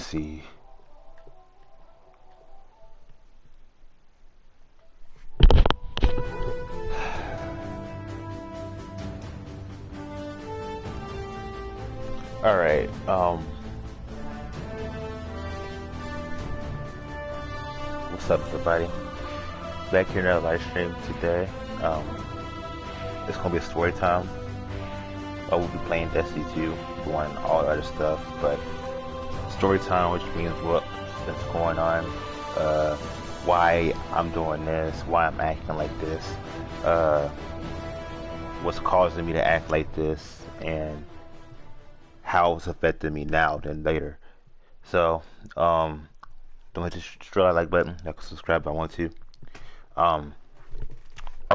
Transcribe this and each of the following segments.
see. All right. What's up, everybody? Back here in our live stream today. It's gonna be a story time. I will be playing Destiny 2, doing all the other stuff, but story time, which means what's going on, why I'm doing this, why I'm acting like this, what's causing me to act like this, and how it's affecting me now than later. So, don't hit the destroy like button. I can subscribe if I want to. I'll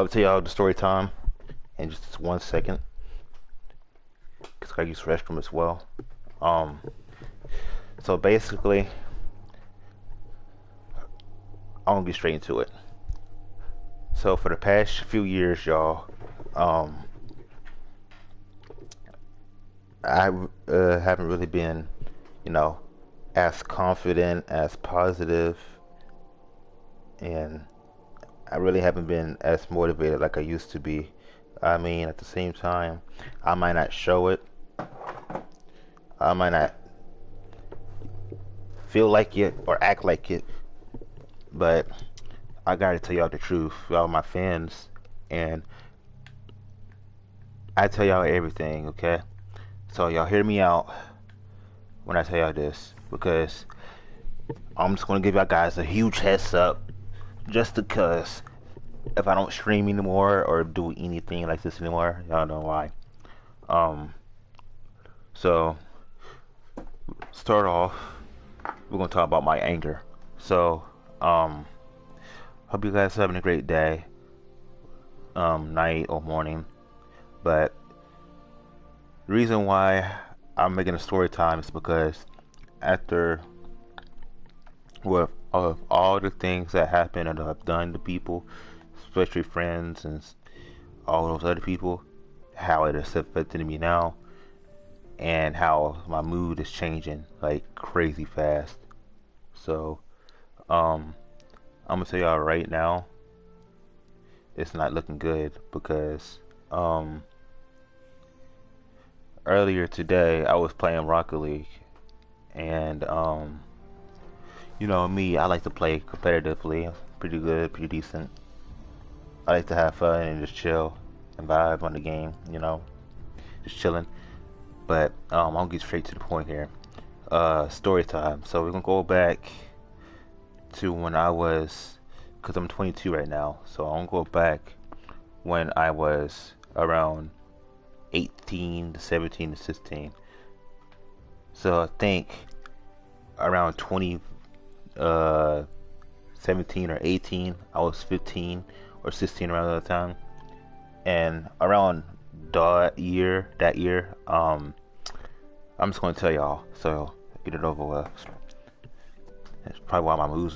tell y'all the story time in just 1 second, because I use the restroom as well. So basically, I'm gonna get straight into it. So for the past few years, y'all, I haven't really been, as confident, as positive, and I really haven't been as motivated like I used to be. I mean, at the same time, I might not show it. I might not feel like it or act like it, but I gotta tell y'all the truth, y'all my fans, and I tell y'all everything, okay? So y'all hear me out when I tell y'all this, because I'm just gonna give y'all guys a huge heads up, just because if I don't stream anymore or do anything like this anymore, y'all know why. So start off, we're gonna talk about my anger. So hope you guys are having a great day, night or morning. But the reason why I'm making a story time is because after with of all the things that happen and I've done to people, especially friends and all those other people, how it is affecting me now, and how my mood is changing like crazy fast. So, I'm gonna tell y'all right now, it's not looking good because, earlier today I was playing Rocket League, and, you know me, I like to play competitively, pretty good, pretty decent. I like to have fun and just chill and vibe on the game, just chilling. But I'll get straight to the point here. Story time. So we're gonna go back to when I was, cause I'm 22 right now. So I'm gonna go back when I was around 18 to 17 to 16. So I think around 17 or 18, I was 15 or 16 around that time, and around that year, I'm just gonna tell y'all, so get it over with. That's probably why my mood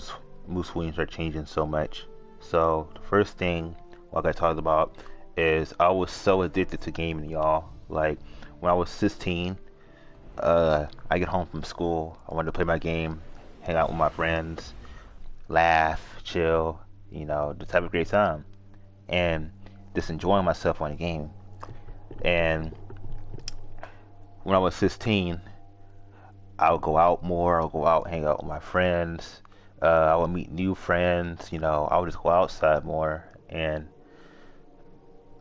swings are changing so much. So the first thing, like I talked about, is I was so addicted to gaming, y'all. Like when I was 16, I get home from school, I wanted to play my game, hang out with my friends, laugh, chill, just have a great time, and just enjoying myself on the game. And when I was 16, I would go out more. I would go out, hang out with my friends. I would meet new friends. I would just go outside more, and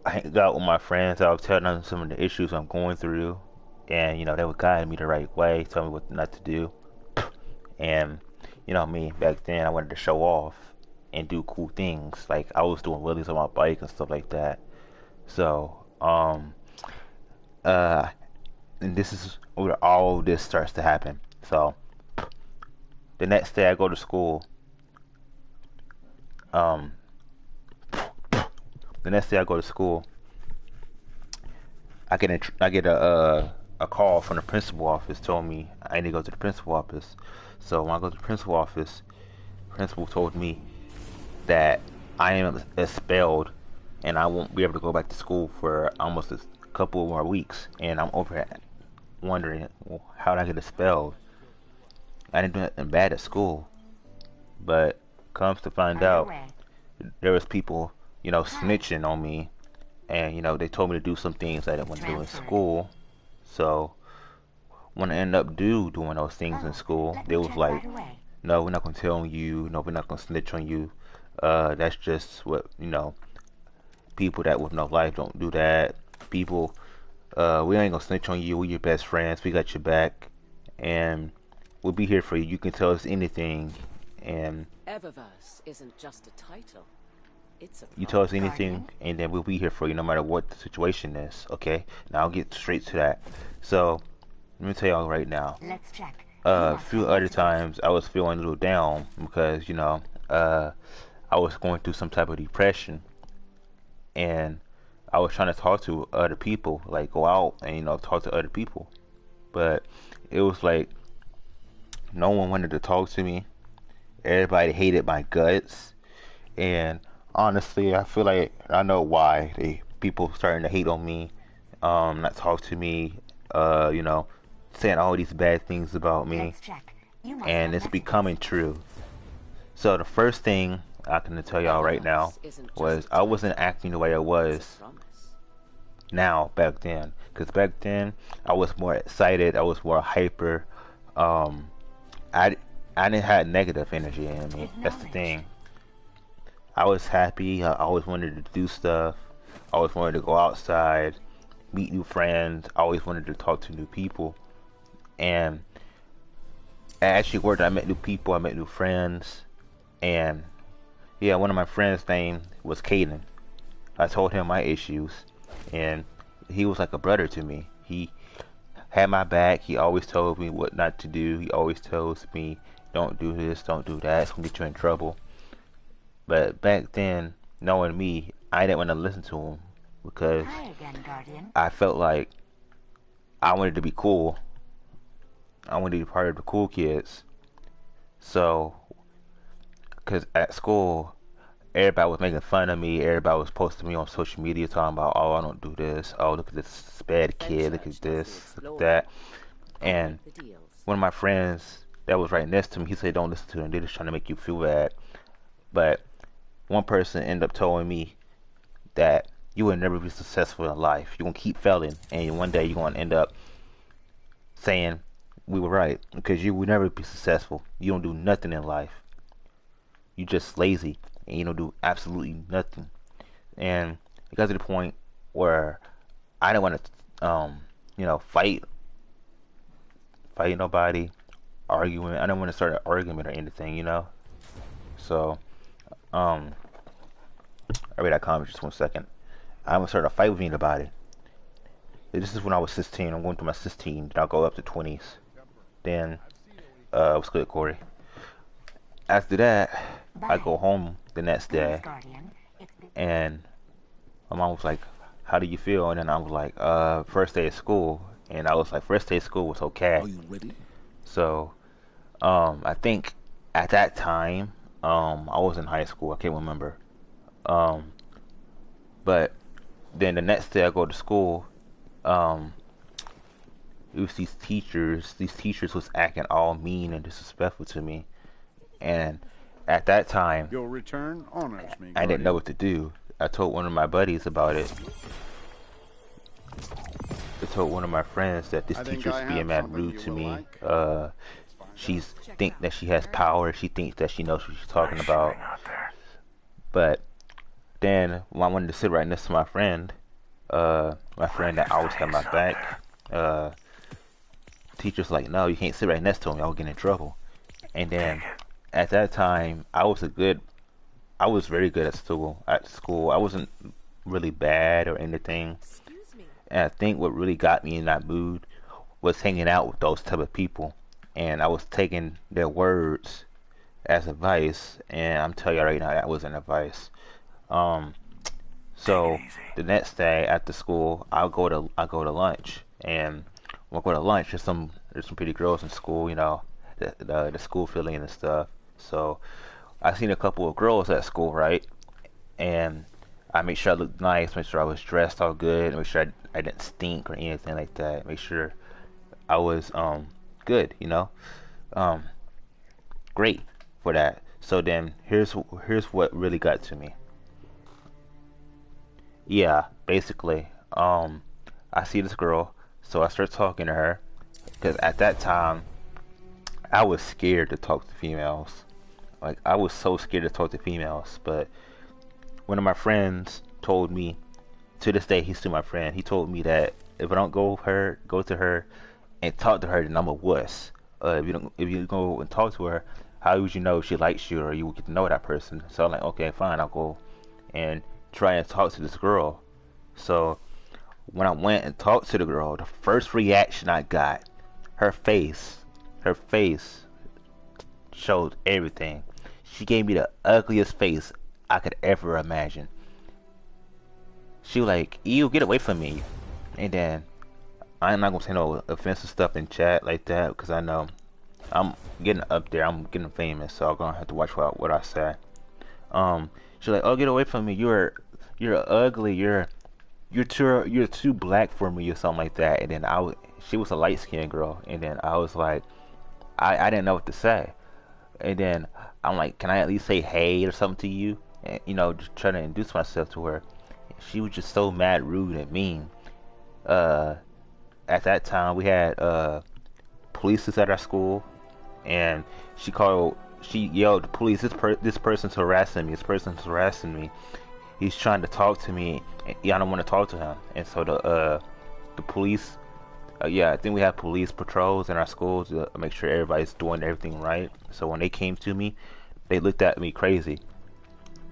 I hang out with my friends. I would tell them some of the issues I'm going through, and they would guide me the right way, tell me what not to do. And me back then, I wanted to show off and do cool things. Like I was doing wheelies on my bike and stuff like that. So, uh, and this is where all of this starts to happen. So the next day I go to school. Um, the next day I go to school, I get a call from the principal office telling me I need to go to the principal office. So when I go to the principal office, the principal told me that I am expelled and I won't be able to go back to school for almost a couple more weeks. And I'm over wondering, well, how did I get expelled? I didn't do nothing bad at school, but comes to find out, there was people, snitching on me, and they told me to do some things I didn't want to do in school. So when I ended up doing those things in school, they was like, no, we're not gonna tell you. No, we're not gonna snitch on you. That's just what people that with no life don't do that. People, we ain't gonna snitch on you. We're your best friends. We got your back, and we'll be here for you. You can tell us anything, and Eververse isn't just a title. It's a you tell us anything, and then we'll be here for you no matter what the situation is. Okay? Now I'll get straight to that. So let me tell y'all right now. Let's check. A few other times I was feeling a little down because I was going through some type of depression, and I was trying to talk to other people, like go out and talk to other people, but it was like no one wanted to talk to me. Everybody hated my guts, and honestly, I feel like I know why people starting to hate on me, not talk to me, saying all these bad things about me, and it's becoming true. So the first thing I can tell y'all right now was I wasn't acting the way I was now back then, because back then I was more excited, I was more hyper. I didn't have negative energy in me. That's the thing. I was happy. I always wanted to do stuff. I always wanted to go outside, meet new friends. I always wanted to talk to new people. And I actually worked. I met new people. I met new friends. And yeah, one of my friends' name was Caden. I told him my issues, and he was like a brother to me. He had my back. He always told me what not to do. He always tells me, don't do this, don't do that. It's gonna get you in trouble. But back then, knowing me, I didn't want to listen to him because I felt like I wanted to be cool. I wanted to be part of the cool kids. So, because at school, everybody was making fun of me. Everybody was posting me on social media talking about, oh, I don't do this. Oh, look at this bad kid. Look at this. Look at that. And one of my friends that was right next to me, he said, don't listen to them. They're just trying to make you feel bad. But one person ended up telling me that you will never be successful in life. You're going to keep failing. And one day you're going to end up saying, we were right. Because you will never be successful. You don't do nothing in life. You're just lazy. And you don't do absolutely nothing. And it got to the point where I didn't want to, fight nobody, arguing. I didn't want to start an argument or anything, So, I read that comment just 1 second. I haven't started a fight with anybody. This is when I was 16. I'm going through my 16. Then I'll go up to 20s. Then, what's good, Corey? After that, I go home the next day, and my mom was like, how do you feel? And then I was like, first day of school. And I was like, first day of school was okay. Are you ready? So, I think at that time, I was in high school. I can't remember. But then the next day I go to school, it was these teachers. These teachers was acting all mean and disrespectful to me. And at that time, Your return honors me, I didn't know what to do. I told one of my buddies about it. I told one of my friends that this teacher's being mad rude to me. She's think that she has power. She thinks that she knows what she's talking about. But then when I wanted to sit right next to my friend that always had my back, teacher's like, no, you can't sit right next to him. Y'all get in trouble. And then at that time, I was very good at school. I wasn't really bad or anything. And I think what really got me in that mood was hanging out with those type of people. And I was taking their words as advice. And I'm telling you right now, that wasn't advice. So the next day after school, I go to lunch. And when I go to lunch, there's some pretty girls in school, the school feeling and stuff. So I seen a couple of girls at school, right? And I made sure I looked nice, make sure I was dressed all good, make sure I didn't stink or anything like that. Make sure I was good, great for that. So then here's what really got to me. Yeah, basically, I see this girl, so I start talking to her because at that time I was scared to talk to females. Like I was so scared to talk to females, but one of my friends told me, to this day he's still my friend. He told me that if I don't go to her and talk to her, then I'm a wuss. If you go and talk to her, how would you know if she likes you or you would get to know that person? So I'm like, okay, fine, I'll go and try and talk to this girl. So when I went and talked to the girl, the first reaction I got, her face, her face showed everything. She gave me the ugliest face I could ever imagine. She was like, "Ew, get away from me." And then I'm not gonna say no offensive stuff in chat like that because I know I'm getting up there. I'm getting famous, so I'm gonna have to watch what I say. She's like, "Oh, get away from me. You're ugly. You're too black for me or something like that." And then she was a light skinned girl, and then I was like, I didn't know what to say. And then I'm like, "Can I at least say hey or something to you?" And just trying to introduce myself to her. She was just so mad, rude, and mean. Uh, at that time, we had police at our school, and she yelled, "Police! This person's harassing me. This person's harassing me. He's trying to talk to me. And yeah, I don't want to talk to him." And so the police, yeah, I think we have police patrols in our schools to make sure everybody's doing everything right. So when they came to me, they looked at me crazy.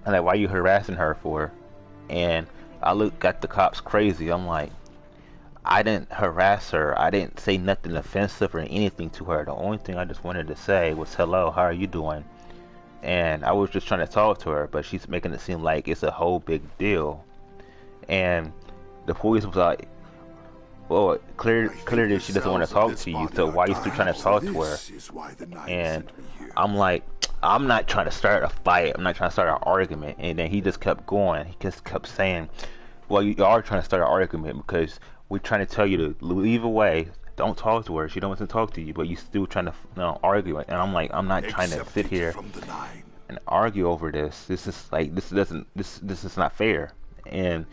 I'm like, "Why are you harassing her for?" And I looked at the cops crazy. I'm like, I didn't harass her. I didn't say nothing offensive or anything to her. The only thing I just wanted to say was, "Hello, how are you doing?" And I was just trying to talk to her, but she's making it seem like it's a whole big deal. And the police was like, "Well, clearly she doesn't want to talk to you, so why are you still trying to talk to her?" And I'm like, I'm not trying to start a fight. I'm not trying to start an argument. And then he just kept going. He just kept saying, "Well, you are trying to start an argument because we're trying to tell you to leave away. Don't talk to her. She don't want to talk to you, but you still trying to argue it." And I'm like, I'm not trying to sit here and argue over this. This is like this is not fair. And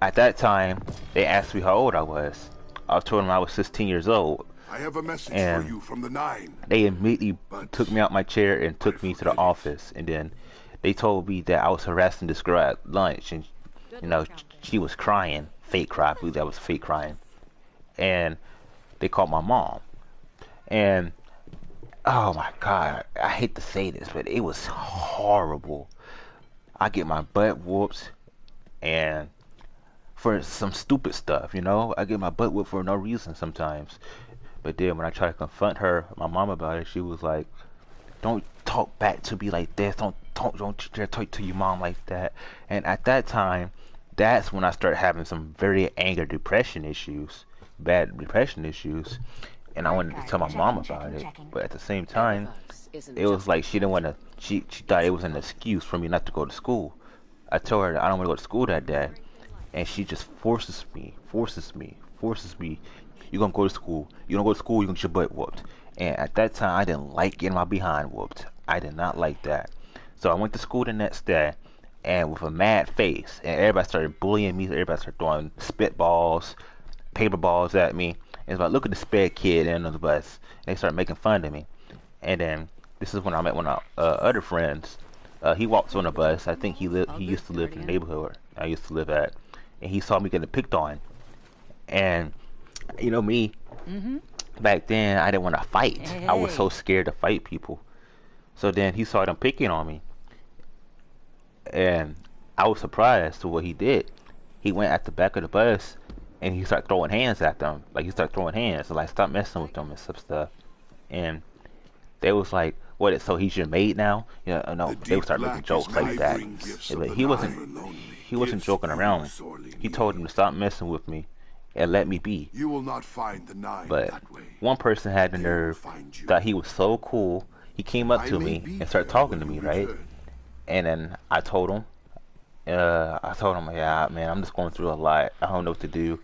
at that time, they asked me how old I was. I told them I was 16 years old. I have a message And for you from the Nine. they immediately But took me out my chair and took me to the office. And then they told me that I was harassing this girl at lunch, and she was crying, fake cry. I believe that was fake crying. And they called my mom. And oh my God, I hate to say this, but it was horrible. I get my butt whooped, and for some stupid stuff, I get my butt whooped for no reason sometimes. But then when I try to confront my mom about it, she was like, "Don't talk back to me like this. Don't you dare talk to your mom like that." And at that time, that's when I started having some very anger depression issues, bad depression issues, and I wanted to tell my mom about it. But at the same time, it was like she didn't want to. She thought it was an excuse for me not to go to school. I told her that I don't want to go to school that day, and she just forces me. "You're gonna go to school. You don't go to school, you're gonna get your butt whooped." And at that time, I didn't like getting my behind whooped. I did not like that. So I went to school the next day, and with a mad face, and everybody started bullying me. Everybody started throwing spitballs, paper balls at me. And it's like, "Look at the sped kid in the bus." And they started making fun of me. And then this is when I met one of other friends. He walks on the bus. I think he used to live in the neighborhood I used to live at, and he saw me getting picked on. And me, back then I didn't want to fight. I was so scared to fight people. So then he saw them picking on me, and I was surprised to what he did. He went at the back of the bus and he started throwing hands at them. Like he started throwing hands, like, "Stop messing with them," and stuff. And they was like, "What? So he's your mate now?" Yeah, no. They would start making jokes like that. Yeah, but he wasn't joking around. He told them to stop messing with me and let me be. You will not find the Nine But that way. one person had the They will nerve, find you. thought he was so cool. He came up I to may me be and started there talking to when me, you right? return. And then I told him, "Yeah, man, I'm just going through a lot. I don't know what to do.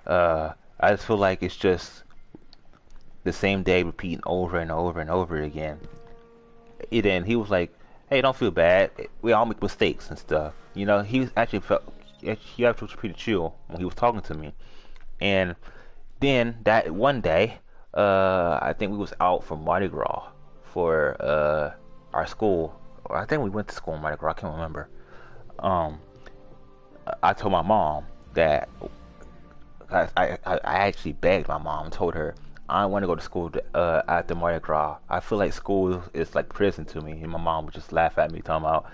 I just feel like it's just the same day repeating over and over and over again." And then he was like, "Hey, don't feel bad. We all make mistakes and stuff." You know, he actually was pretty chill when he was talking to me. And then that one day, I think we was out for Mardi Gras for our school. Or I think we went to school in Mardi Gras. I can't remember. Um, I told my mom that I actually begged my mom and told her I want to go to school after Mardi Gras. I feel like school is like prison to me. And my mom would just laugh at me, talking about,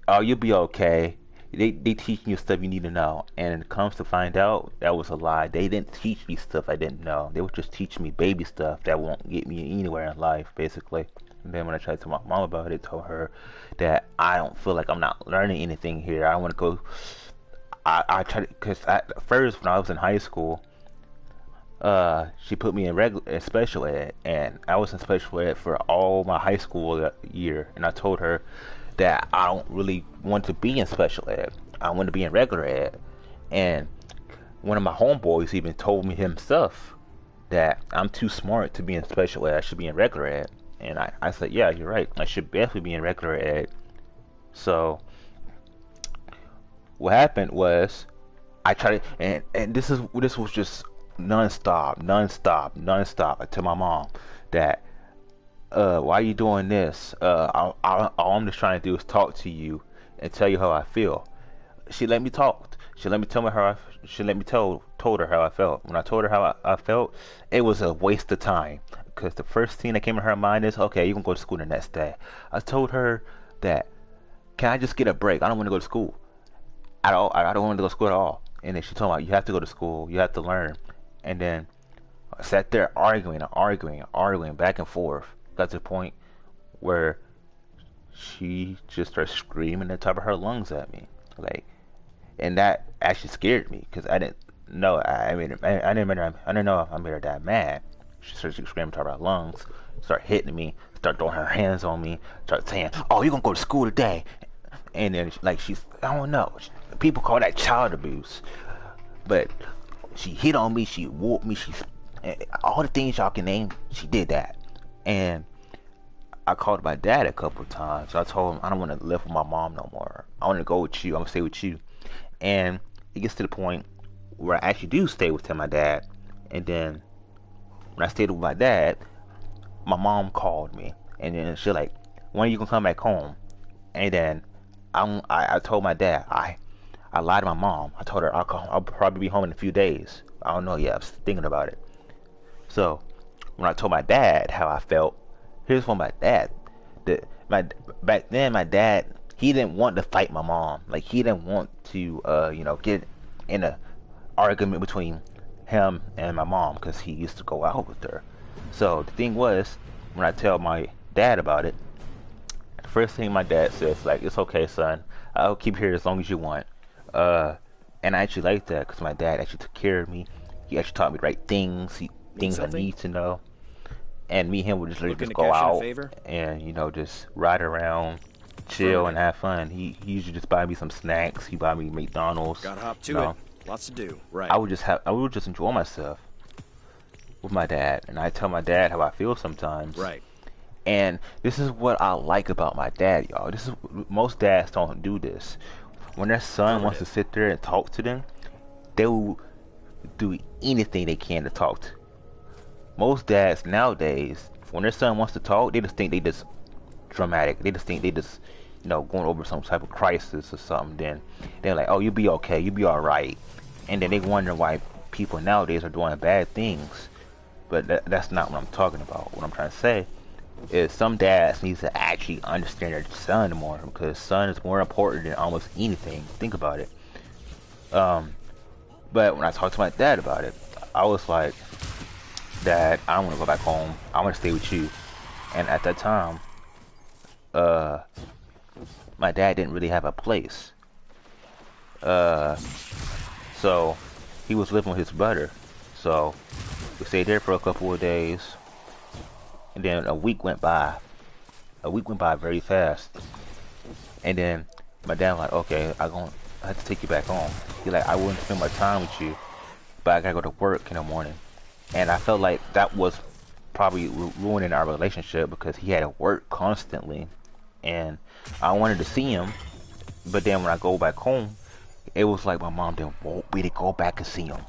"Oh, you'll be okay. They teaching you stuff you need to know." And it comes to find out, that was a lie. They didn't teach me stuff I didn't know. They were just teaching me baby stuff that won't get me anywhere in life, basically. And then when I tried to tell my mom about it, told her that I don't feel like I'm not learning anything here. I want to go. I tried because at first when I was in high school, she put me in regular special ed, and I was in special ed for all my high school that year. And I told her that I don't really want to be in special ed. I want to be in regular ed. And one of my homeboys even told me himself that I'm too smart to be in special ed. I should be in regular ed. And I said, yeah, you're right. I should definitely be in regular ed. So what happened was I tried to, and this was just nonstop. I tell my mom that why are you doing this? All I'm just trying to do is talk to you and tell you how I feel. She let me talk. She let me tell me how I. She let me told her how I felt. When I told her how I felt, it was a waste of time because the first thing that came in her mind is, okay, you can go to school the next day. I told her that, can I just get a break? I don't want to go to school at all. I don't want to go to school at all. And then she told me, you have to go to school. You have to learn. And then I sat there arguing back and forth. Got to the point where she just started screaming at the top of her lungs at me, like, and that actually scared me because I didn't know. I didn't know if I made her that mad. She started screaming at the top of her lungs, start hitting me, start throwing her hands on me, start saying, "Oh, you gonna go to school today?" And then like I don't know. People call that child abuse, but she hit on me, she whooped me, all the things y'all can name, she did that. And I called my dad a couple of times. I told him I don't want to live with my mom no more. I want to go with you. I'm gonna stay with you. And it gets to the point where I actually do stay with my dad. And then when I stayed with my dad, my mom called me, and then she like, "When are you gonna come back home?" And then I told my dad I lied to my mom. I told her I'll probably be home in a few days. I don't know yet. I'm still thinking about it. So when I told my dad how I felt, here's what my dad. Back then my dad, he didn't want to fight my mom. Like he didn't want to get in a argument between him and my mom because he used to go out with her. So the thing was, when I tell my dad about it, the first thing my dad says, like, "It's okay, son. I'll keep you here as long as you want." And I actually like that because my dad actually took care of me. He actually taught me the right things, things I need to know. And me and him would just literally just go out and just ride around, chill, and have fun. He usually just buy me some snacks. He buy me McDonald's. Gotta hop to it. Lots to do. Right. I would just enjoy myself with my dad, and I tell my dad how I feel sometimes. Right. And this is what I like about my dad, y'all. This is most dads don't do this. When their son wants to sit there and talk to them, they will do anything they can to talk to. Most dads nowadays, when their son wants to talk, they just think they just dramatic. They just think they just going over some type of crisis or something. Then they're like, "Oh, you'll be okay. You'll be all right." And then they wonder why people nowadays are doing bad things. But that's not what I'm talking about. What I'm trying to say is some dads need to actually understand their son more, because son is more important than almost anything. Think about it. But when I talked to my dad about it, I was like, "Dad, I don't want to go back home. I want to stay with you." And at that time, my dad didn't really have a place. So he was living with his brother. So we stayed there for a couple of days. And then a week went by. A week went by very fast. And then my dad was like, "Okay, I have to take you back home." He's like, "I wouldn't spend my time with you, but I gotta go to work in the morning." And I felt like that was probably ruining our relationship because he had to work constantly, and I wanted to see him, but then when I go back home, it was like my mom didn't want me to go back and see him.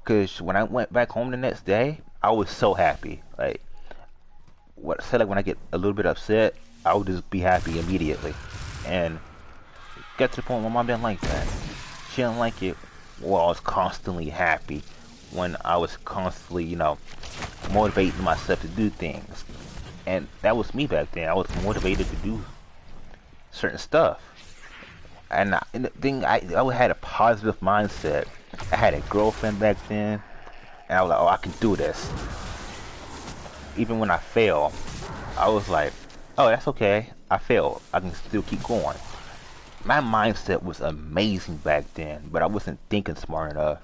Cause when I went back home the next day, I was so happy. Like what I said, like when I get a little bit upset, I would just be happy immediately, and got to the point where my mom didn't like that. She didn't like it. Well, I was constantly happy when I was constantly, you know, motivating myself to do things. And that was me back then. I was motivated to do certain stuff. And the thing, I had a positive mindset. I had a girlfriend back then, and I was like, oh, I can do this. Even when I fail, I was like, oh, that's okay. I failed. I can still keep going. My mindset was amazing back then, but I wasn't thinking smart enough.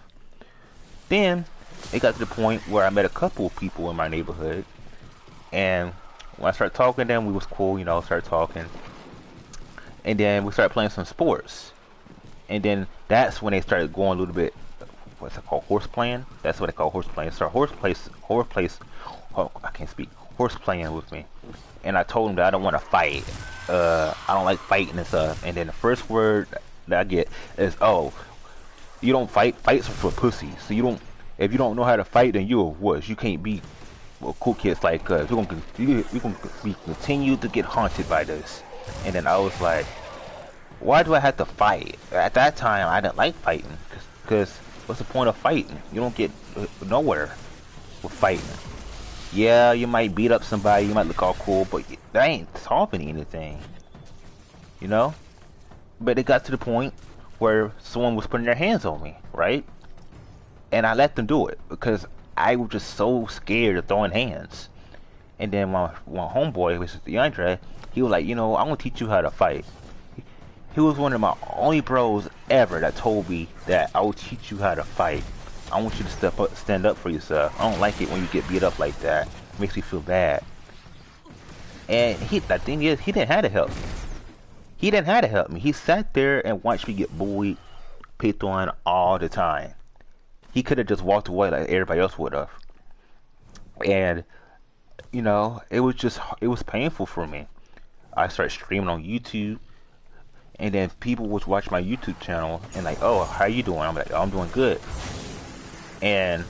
Then it got to the point where I met a couple of people in my neighborhood, and when I started talking to them, we was cool, you know, started talking, and then we started playing some sports, and then that's when they started going a little bit, what's it called, horse playing? That's what they call horse playing. So horse playing with me, and I told them that I don't want to fight. I don't like fighting and stuff. And then the first word that I get is, "Oh, you don't fight. Fights are for pussies. So you don't. If you don't know how to fight, then you're a wuss. You can't be cool kids like us. We're gonna continue to get haunted by this." And then I was like, "Why do I have to fight?" At that time, I didn't like fighting because what's the point of fighting? You don't get nowhere with fighting. Yeah, you might beat up somebody, you might look all cool, but that ain't solving anything, you know? But it got to the point where someone was putting their hands on me, right? And I let them do it because I was just so scared of throwing hands. And then my homeboy, which is DeAndre, he was like, you know, I'm gonna teach you how to fight. He was one of my only bros ever that told me that I will teach you how to fight. I want you to stand up for yourself. I don't like it when you get beat up like that. It makes me feel bad. And the thing is, he didn't have to help me. He didn't have to help me. He sat there and watched me get bullied, picked on all the time. He could have just walked away like everybody else would have. And, you know, it was painful for me. I started streaming on YouTube. And then people would watch my YouTube channel and like, oh, how you doing? I'm like, oh, I'm doing good. And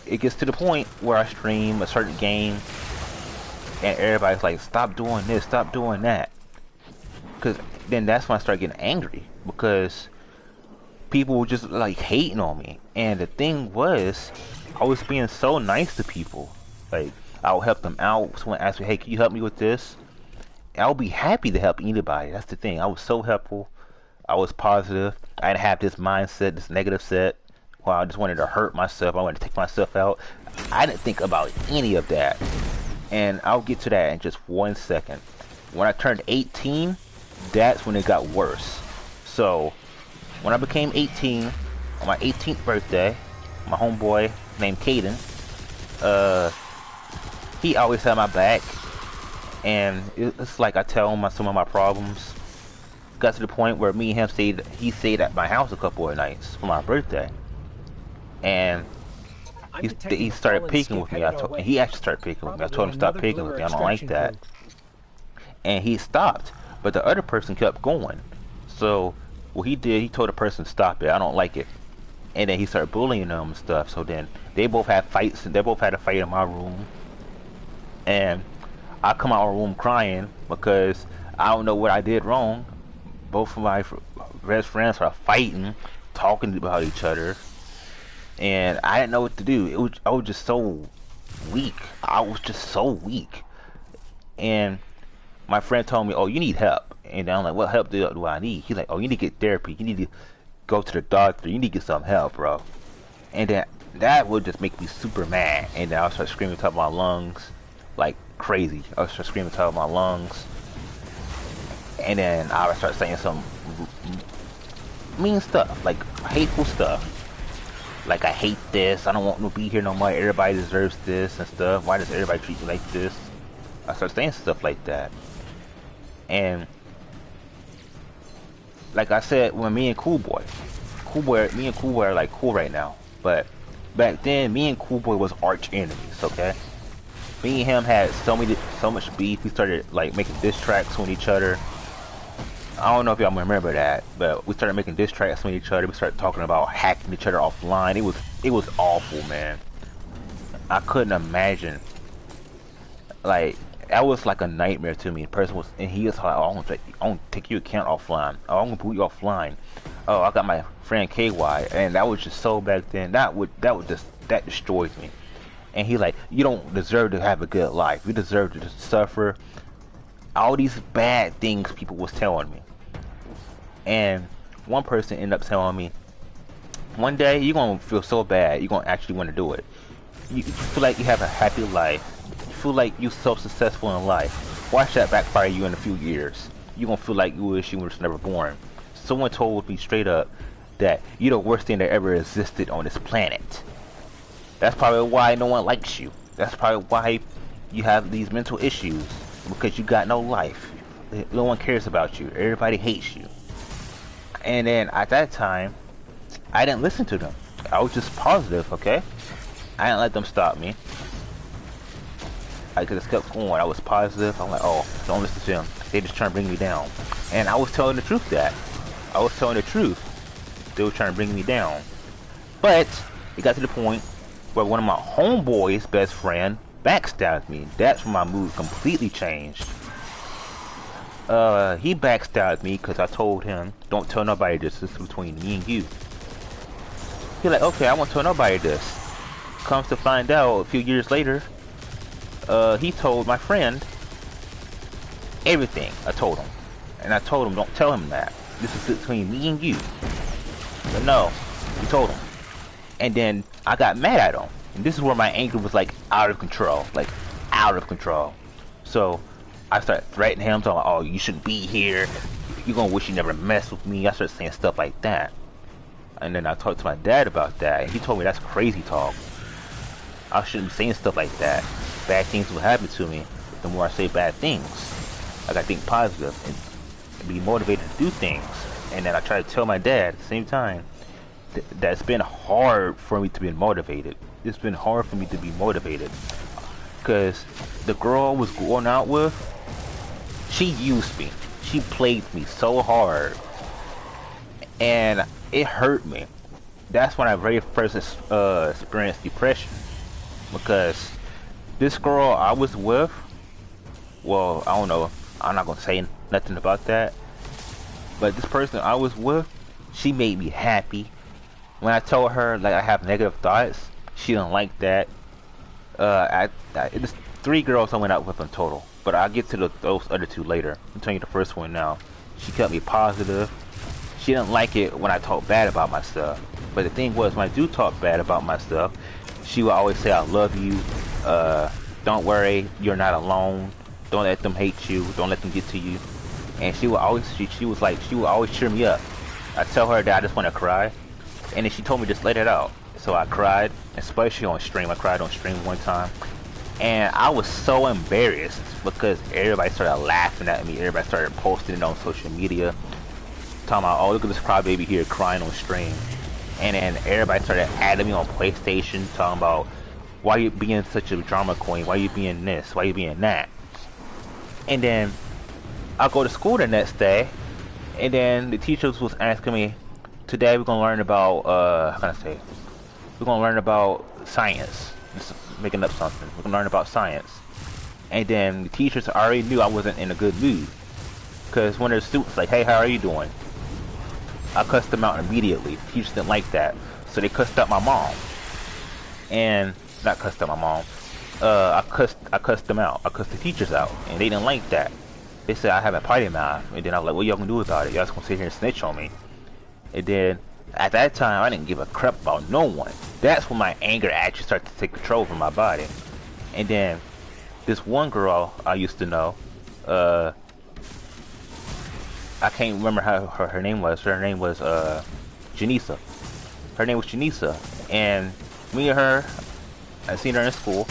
it gets to the point where I stream a certain game and everybody's like, stop doing this, stop doing that. Because then that's when I start getting angry because people were just like hating on me. And the thing was, I was being so nice to people. Like, I would help them out. Someone asked me, hey, can you help me with this? And I would be happy to help anybody. That's the thing. I was so helpful. I was positive. I didn't have this mindset, this negative set. Well, I just wanted to hurt myself. I wanted to take myself out. I didn't think about any of that. And I'll get to that in just 1 second. When I turned 18, that's when it got worse. So, when I became 18, on my 18th birthday, my homeboy named Caden, he always had my back. And it's like I tell him some of my problems. Got to the point where me and him he stayed at my house a couple of nights for my birthday. And he started picking with me. He actually started picking with me. I told him to stop picking with me. I don't like that. And he stopped, but the other person kept going. So what he did, he told the person to stop it. I don't like it. And then he started bullying them and stuff. So then they both had fights. They both had a fight in my room. And I come out of my room crying because I don't know what I did wrong. Both of my best friends were fighting, talking about each other. And I didn't know what to do. I was just so weak. I was just so weak. And my friend told me, oh, you need help. And I'm like, what help do I need? He's like, oh, you need to get therapy. You need to go to the doctor. You need to get some help, bro. And then that would just make me super mad. And then I would start screaming top of my lungs like crazy. I would start screaming top of my lungs. And then I would start saying some mean stuff, like hateful stuff. Like, I hate this, I don't want to be here no more, everybody deserves this and stuff, why does everybody treat me like this? I start saying stuff like that. And like I said, when me and Cool Boy are like cool right now, but back then me and Cool Boy was arch enemies, okay? Me and him had so much beef. We started like making diss tracks with each other. I don't know if y'all remember that, but we started making diss tracks with each other. We started talking about hacking each other offline. It was awful, man. I couldn't imagine. Like that was like a nightmare to me. The person was, and he was like, "Oh, I'm gonna take your account offline. Oh, I'm gonna put you offline. Oh, I got my friend KY," and that was just so back then. That destroyed me. And he like, "You don't deserve to have a good life. You deserve to just suffer." All these bad things people was telling me. And one person ended up telling me, "One day you're gonna feel so bad, you're gonna actually want to do it. You feel like you have a happy life. You feel like you're so successful in life. Watch that backfire you in a few years. You're gonna feel like you wish you was never born." Someone told me straight up that you're the worst thing that ever existed on this planet. That's probably why no one likes you. That's probably why you have these mental issues, because you got no life. No one cares about you. Everybody hates you. And then at that time, I didn't listen to them. I was just positive, okay? I didn't let them stop me. I just kept going. I was positive. I'm like, oh, don't listen to them. They just trying to bring me down. And I was telling the truth that. I was telling the truth. They were trying to bring me down. But it got to the point where one of my homeboys' best friend backstabbed me. That's when my mood completely changed. He backstabbed me because I told him, "Don't tell nobody this. This is between me and you." He like, "Okay, I won't tell nobody this." Comes to find out, a few years later, he told my friend everything I told him. And I told him, "Don't tell him that. This is between me and you." But no, he told him. And then I got mad at him. And this is where my anger was like out of control. Like out of control. So I started threatening him, talking, "Oh, you shouldn't be here. You're gonna wish you never messed with me." I started saying stuff like that. And then I talked to my dad about that. And he told me that's crazy talk. I shouldn't be saying stuff like that. Bad things will happen to me the more I say bad things. I gotta think positive and be motivated to do things. And then I try to tell my dad at the same time that it's been hard for me to be motivated. It's been hard for me to be motivated. Because the girl I was going out with, she used me. She played me so hard. And it hurt me. That's when I very first experienced depression. Because this girl I was with, well, I don't know. I'm not going to say nothing about that. But this person I was with, she made me happy. When I told her like I have negative thoughts, she didn't like that. It's 3 girls I went out with in total, but I'll get to those other 2 later. I'm telling you the first one now. She kept me positive. She didn't like it when I talk bad about myself. But the thing was, when I do talk bad about myself, she would always say, "I love you. Don't worry, you're not alone. Don't let them hate you. Don't let them get to you." And she would always, she would always cheer me up. I tell her that I just want to cry, and then she told me just let it out. So I cried, especially on stream. I cried on stream one time, and I was so embarrassed because everybody started laughing at me. Everybody started posting it on social media, talking about, "Oh, look at this crybaby here crying on stream." And then everybody started adding me on PlayStation, talking about, "Why you being such a drama queen? Why you being this? Why you being that?" And then I go to school the next day, and then the teachers was asking me, "Today we're gonna learn about how can I say? We're gonna learn about science." Just making up something. We're gonna learn about science. And then the teachers already knew I wasn't in a good mood, because one of the students like, "Hey, how are you doing?" I cussed them out immediately. The teachers didn't like that, so they cussed out my mom. And not cussed out my mom. I cussed them out. I cussed the teachers out, and they didn't like that. They said I have a party mouth, and then I was like, "What y'all gonna do about it? Y'all just gonna sit here and snitch on me?" And then at that time, I didn't give a crap about no one. That's when my anger actually started to take control from my body. And then this one girl I used to know, I can't remember how her name was. Her name was Janisa. Her name was Janisa, and me and her, I seen her in school.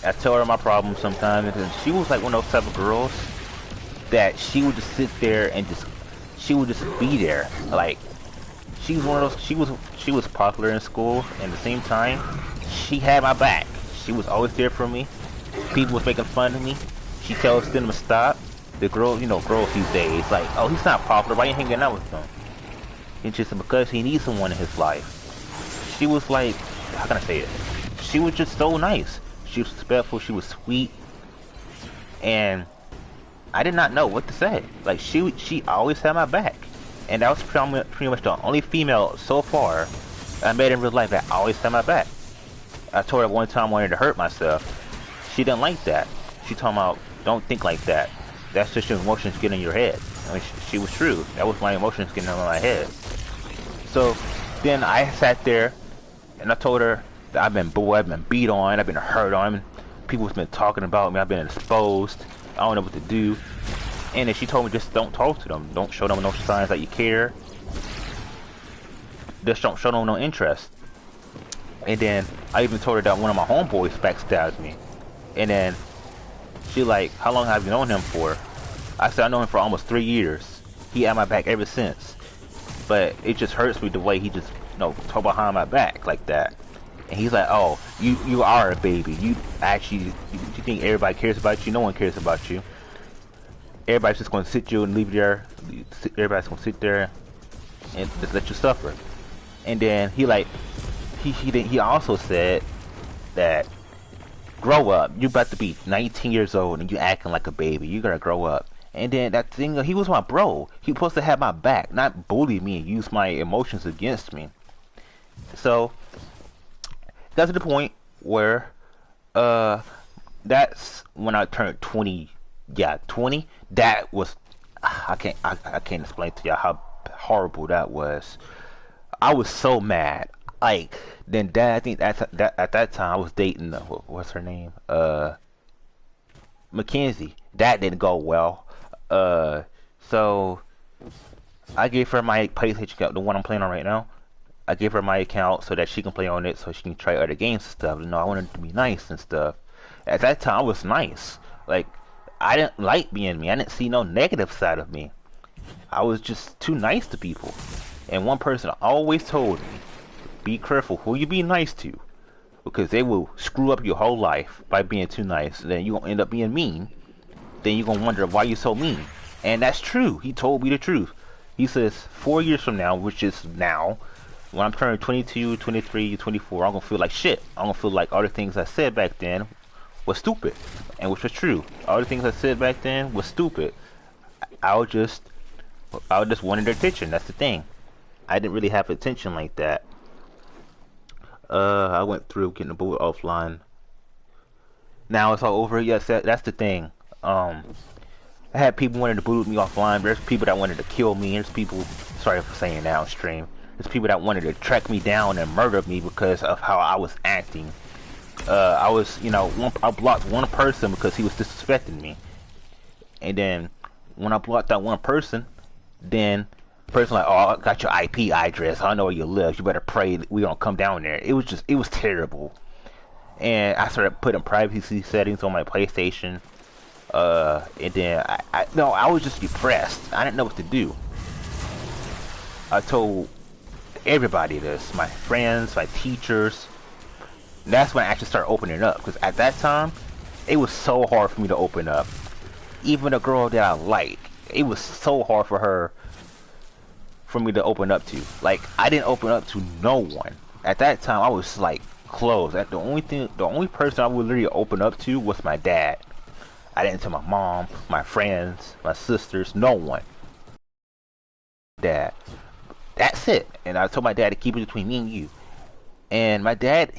I tell her my problems sometimes, and she was like one of those type of girls that she would just sit there and she would just be there. Like, she was one of those. She was popular in school, and at the same time, she had my back. She was always there for me. People was making fun of me. She tells them to stop. The girl, you know, girls these days, like, oh, he's not popular. Why you hanging out with him? It's just because he needs someone in his life. She was like, how can I say it? She was just so nice. She was respectful. She was sweet, and I did not know what to say. Like she always had my back, and that was pretty much the only female so far I met in real life that always had my back. I told her one time I wanted to hurt myself. She didn't like that. She told me, don't think like that. That's just your emotions getting in your head. I mean, she was true. That was my emotions getting in my head. So then I sat there and I told her that I've been bullied, I've been beat on, I've been hurt on. People's been talking about me, I've been exposed. I don't know what to do. And then she told me just don't talk to them. Don't show them no signs that you care. Just don't show them no interest. And then I even told her that one of my homeboys backstabbed me. And then she like, how long have you known him for? I said I know him for almost 3 years. He had my back ever since. But it just hurts me the way he just, you know, talk behind my back like that. And he's like, oh, you are a baby. You think everybody cares about you? No one cares about you. Everybody's just going to sit you and leave you there. Everybody's going to sit there and just let you suffer. And then he also said that grow up. You're about to be 19 years old and you acting like a baby. You're going to grow up. And then that thing, he was my bro. He was supposed to have my back, not bully me and use my emotions against me. So got to the point where that's when I turned 20. Yeah, 20. That was I can't explain to y'all how horrible that was. I was so mad. Like then Dad, I think at that time I was dating what's her name? Mackenzie. That didn't go well. So I gave her my PlayStation account, the one I'm playing on right now. I gave her my account so that she can play on it, so she can try other games and stuff. You know, I wanted to be nice and stuff. At that time, I was nice. Like, I didn't like being me. I didn't see no negative side of me. I was just too nice to people. And one person always told me, be careful who you be nice to, because they will screw up your whole life by being too nice. Then you're going to end up being mean. Then you're going to wonder why you're so mean. And that's true. He told me the truth. He says 4 years from now, which is now, when I'm turning 22, 23, 24, I'm going to feel like shit. I'm going to feel like all the things I said back then was stupid. And which was true. All the things I said back then was stupid. I was just wanted their attention. That's the thing. I didn't really have attention like that. I went through getting the bullet offline. Now it's all over. Yes, that's the thing. I had people wanting to boot me offline. There's people that wanted to kill me. There's people, sorry for saying that on stream. There's people that wanted to track me down and murder me because of how I was acting. I was, you know, I blocked one person because he was disrespecting me. And then when I blocked that one person, then the person like, oh, I got your IP address. I know where you live. You better pray we don't come down there. It was terrible. And I started putting privacy settings on my PlayStation. And then I was just depressed. I didn't know what to do. I told everybody this, my friends, my teachers. That's when I actually started opening up, because at that time it was so hard for me to open up. Even a girl that I like, it was so hard for me to open up to. Like, I didn't open up to no one. At that time I was like closed. The only person I would literally open up to was my dad. I didn't tell my mom, my friends, my sisters, no one. Dad. That's it. And I told my dad to keep it between me and you. And my dad,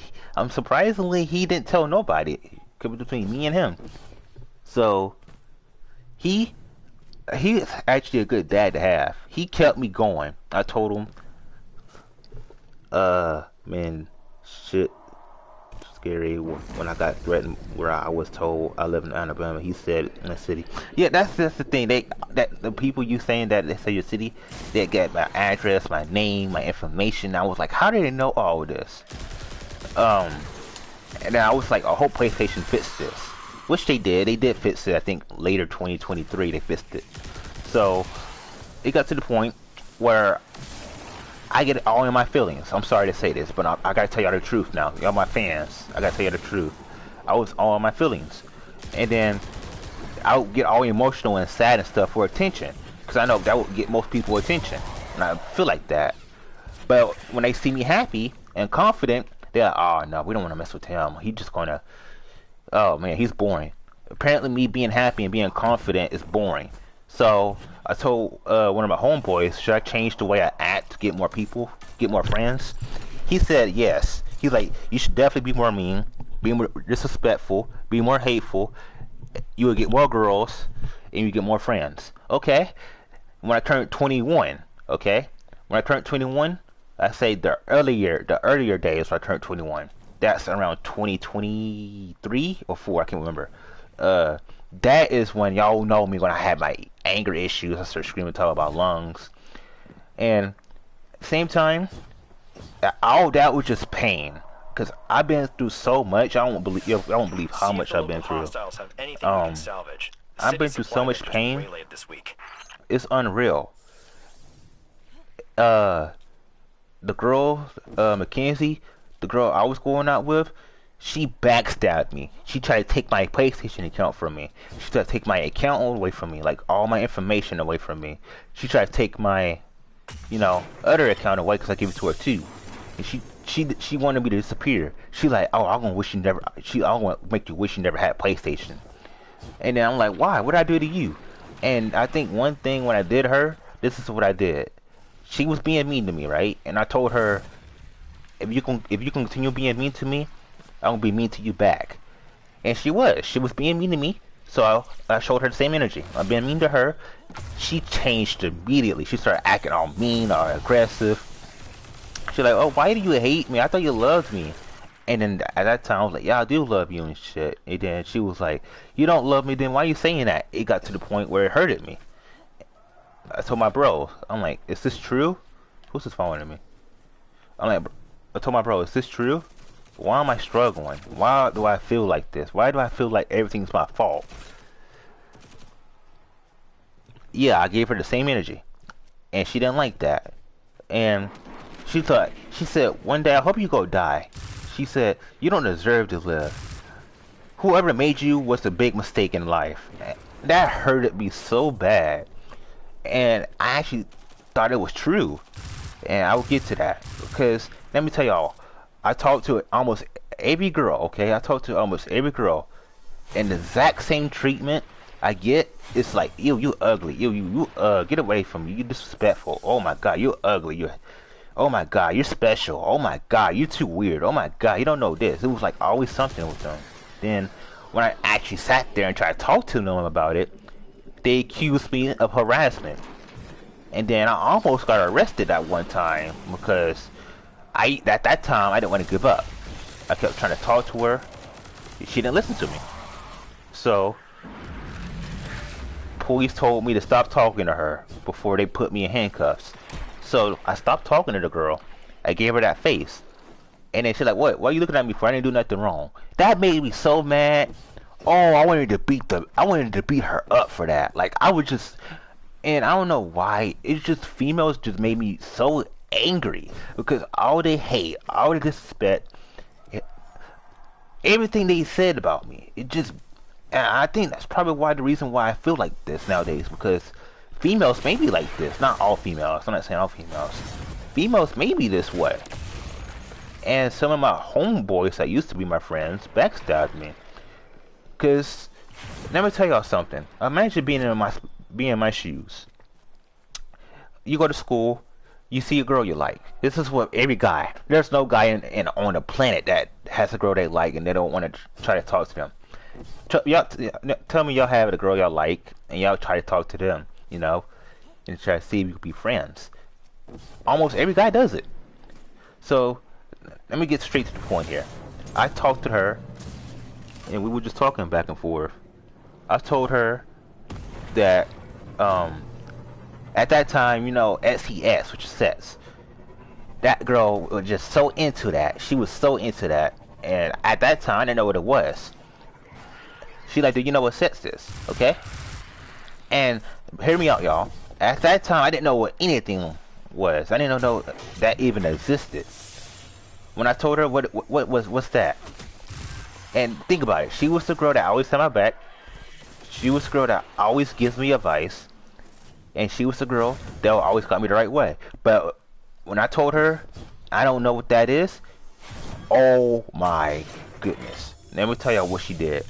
surprisingly, he didn't tell nobody. Keep it between me and him. So he's actually a good dad to have. He kept me going. I told him, man, shit, scary. When I got threatened, where I was told I live in Alabama, he said in the city. Yeah, that's the thing. The people you saying that they say your city, they get my address, my name, my information. I was like, how did they know all of this? And then I was like, I hope PlayStation fixed this, which they did. They did fix it. I think later 2023 they fixed it. So it got to the point where I get all in my feelings. I'm sorry to say this, but I gotta tell y'all the truth now. Y'all my fans. I gotta tell y'all the truth. I was all in my feelings, and then I would get all emotional and sad and stuff for attention, because I know that would get most people attention, and I feel like that. But when they see me happy and confident, they're like, oh no, we don't want to mess with him. He's just gonna, oh man, he's boring. Apparently me being happy and being confident is boring. So I told one of my homeboys, should I change the way I act to get more people, get more friends? He said yes. He's like, you should definitely be more mean, be more disrespectful, be more hateful. You will get more girls, and you get more friends. Okay? When I turned 21, okay? When I turned 21, I say the earlier days when I turned 21. That's around 2023 or 4, I can't remember. That is when y'all know me when I had my anger issues. I start screaming, talking about lungs, and same time, all that was just pain. Cause I've been through so much. I don't believe how much I've been through. I've been through so much pain. It's unreal. The girl, Mackenzie, the girl I was going out with, she backstabbed me. She tried to take my PlayStation account from me. She tried to take my account away from me, like all my information away from me. She tried to take my, other account away because I gave it to her too. And she wanted me to disappear. She like, oh, I'm gonna wish you never. I'm gonna make you wish you never had PlayStation. And then I'm like, why? What did I do to you? And I think one thing when I did her, this is what I did. She was being mean to me, right? And I told her, if you continue being mean to me, I'm gonna be mean to you back. And she was being mean to me. So I showed her the same energy. I'm being mean to her. She changed immediately. She started acting all mean or aggressive. She's like, oh, why do you hate me? I thought you loved me. And then at that time, I was like, yeah, I do love you and shit. And then she was like, you don't love me, then why are you saying that? It got to the point where it hurted me. I told my bro, I'm like, is this true? Who's this following me? I told my bro, is this true? Why am I struggling? Why do I feel like this? Why do I feel like everything's my fault? Yeah, I gave her the same energy. And she didn't like that. And she said, one day, I hope you go die. She said, you don't deserve to live. Whoever made you was a big mistake in life. That hurted me so bad. And I actually thought it was true. And I will get to that. Because, let me tell y'all, I talked to almost every girl, okay? I talked to almost every girl. And the exact same treatment I get, it's like, ew, you ugly. Ew, you get away from me. You disrespectful. Oh my God, you're ugly. Oh my God, you're special. Oh my God, you're too weird. Oh my God, you don't know this. It was like always something with them. Then when I actually sat there and tried to talk to them about it, they accused me of harassment. And then I almost got arrested that one time because at that time I didn't want to give up. I kept trying to talk to her. She didn't listen to me. So police told me to stop talking to her before they put me in handcuffs. So I stopped talking to the girl. I gave her that face. And then she's like, what? Why are you looking at me for? I didn't do nothing wrong. That made me so mad. Oh, I wanted to beat her up for that. Like, I was just, and I don't know why. It's just, females just made me so angry. Because all they hate, all they disrespect, everything they said about me. It just, and I think that's probably the reason why I feel like this nowadays. Because females may be like this. Not all females. I'm not saying all females. Females may be this way. And some of my homeboys that used to be my friends backstabbed me. Cause let me tell y'all something. Imagine being in my shoes. You go to school, you see a girl you like. This is what every guy. There's no guy on the planet that has a girl they like and they don't want to try to talk to them. Y'all tell me y'all have a girl y'all like and y'all try to talk to them, and try to see if you can be friends. Almost every guy does it. So let me get straight to the point here. I talked to her, and we were just talking back and forth. I told her that at that time, SES, which is sex. That girl was just so into that. She was so into that, and at that time, I didn't know what it was. She like, do you know what sex is? Okay. And hear me out, y'all. At that time, I didn't know what anything was. I didn't know that even existed. When I told her what's that, And think about it. She was the girl that always had my back. She was the girl that always gives me advice. And she was the girl that always got me the right way. But when I told her, I don't know what that is, oh my goodness. Let me tell y'all what she did.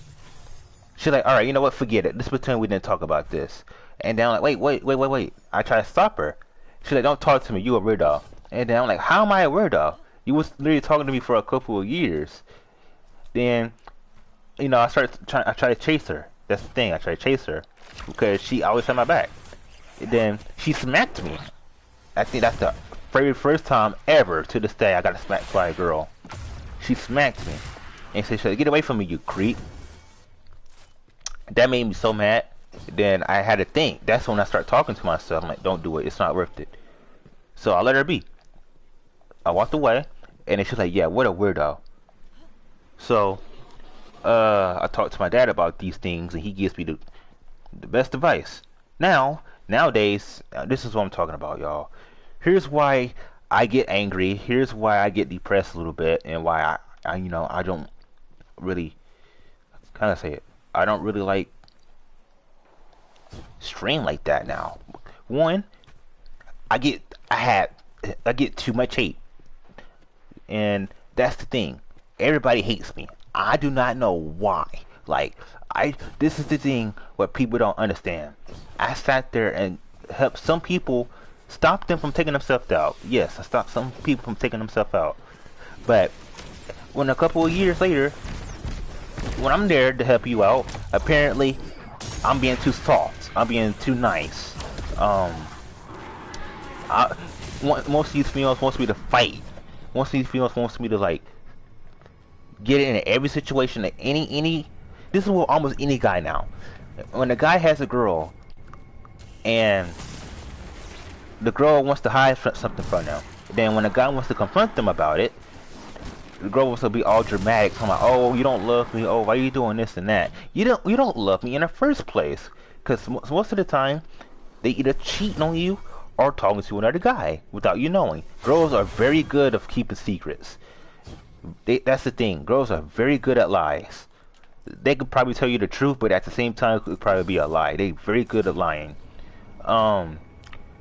She's like, alright, you know what, forget it. Let's pretend we didn't talk about this. And then I'm like, wait. I try to stop her. She's like, don't talk to me, you a weirdo. And then I'm like, how am I a weirdo? You was literally talking to me for a couple of years. Then, you know, I try to chase her. That's the thing, I try to chase her. Because she always had my back. And then she smacked me. I think that's the very first time ever to this day I got smacked by a girl. She smacked me. And she said, get away from me, you creep. That made me so mad. Then I had to think. That's when I start talking to myself. I'm like, don't do it. It's not worth it. So I let her be. I walked away. And then she's like, yeah, what a weirdo. So, I talked to my dad about these things. And he gives me the best advice. Nowadays, this is what I'm talking about, y'all. Here's why I get angry. Here's why I get depressed a little bit. And why I you know, I don't really, kind of say it. I don't really like stream like that now. One, I get too much hate, and that's the thing. Everybody hates me. I do not know why. Like this is the thing what people don't understand. I sat there and helped some people, stop them from taking themselves out. Yes, I stopped some people from taking themselves out. But when a couple of years later, when I'm there to help you out, apparently I'm being too soft. I'm being too nice. Most of these females wants me to fight. Most of these females wants me to like get in every situation that any. This is with almost any guy now. When a guy has a girl and the girl wants to hide something from them, then when a guy wants to confront them about it, the girl wants to be all dramatic, talking about, oh, you don't love me, oh, why are you doing this and that? You don't love me in the first place, because most of the time they either cheating on you or talking to another guy without you knowing. Girls are very good at keeping secrets. That's the thing. Girls are very good at lies. They could probably tell you the truth, but at the same time it could probably be a lie. They're very good at lying.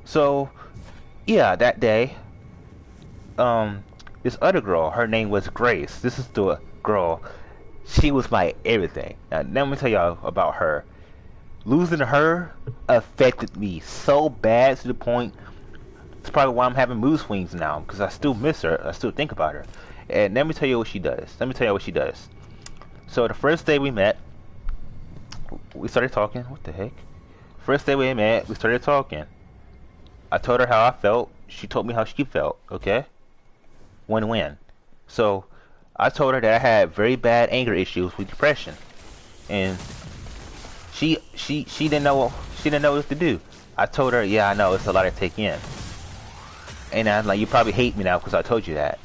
So yeah, that day, this other girl, her name was Grace. This is the girl. She was my everything. Now, let me tell y'all about her. Losing her affected me so bad to the point. It's probably why I'm having mood swings now, because I still miss her. I still think about her. And let me tell you what she does. So the first day we met, we started talking. What the heck? First day we met, we started talking. I told her how I felt. She told me how she felt. Okay? Win-win. So I told her that I had very bad anger issues with depression, and she didn't know what to do. I told her, yeah, I know it's a lot to take in, and I was like, you probably hate me now because I told you that.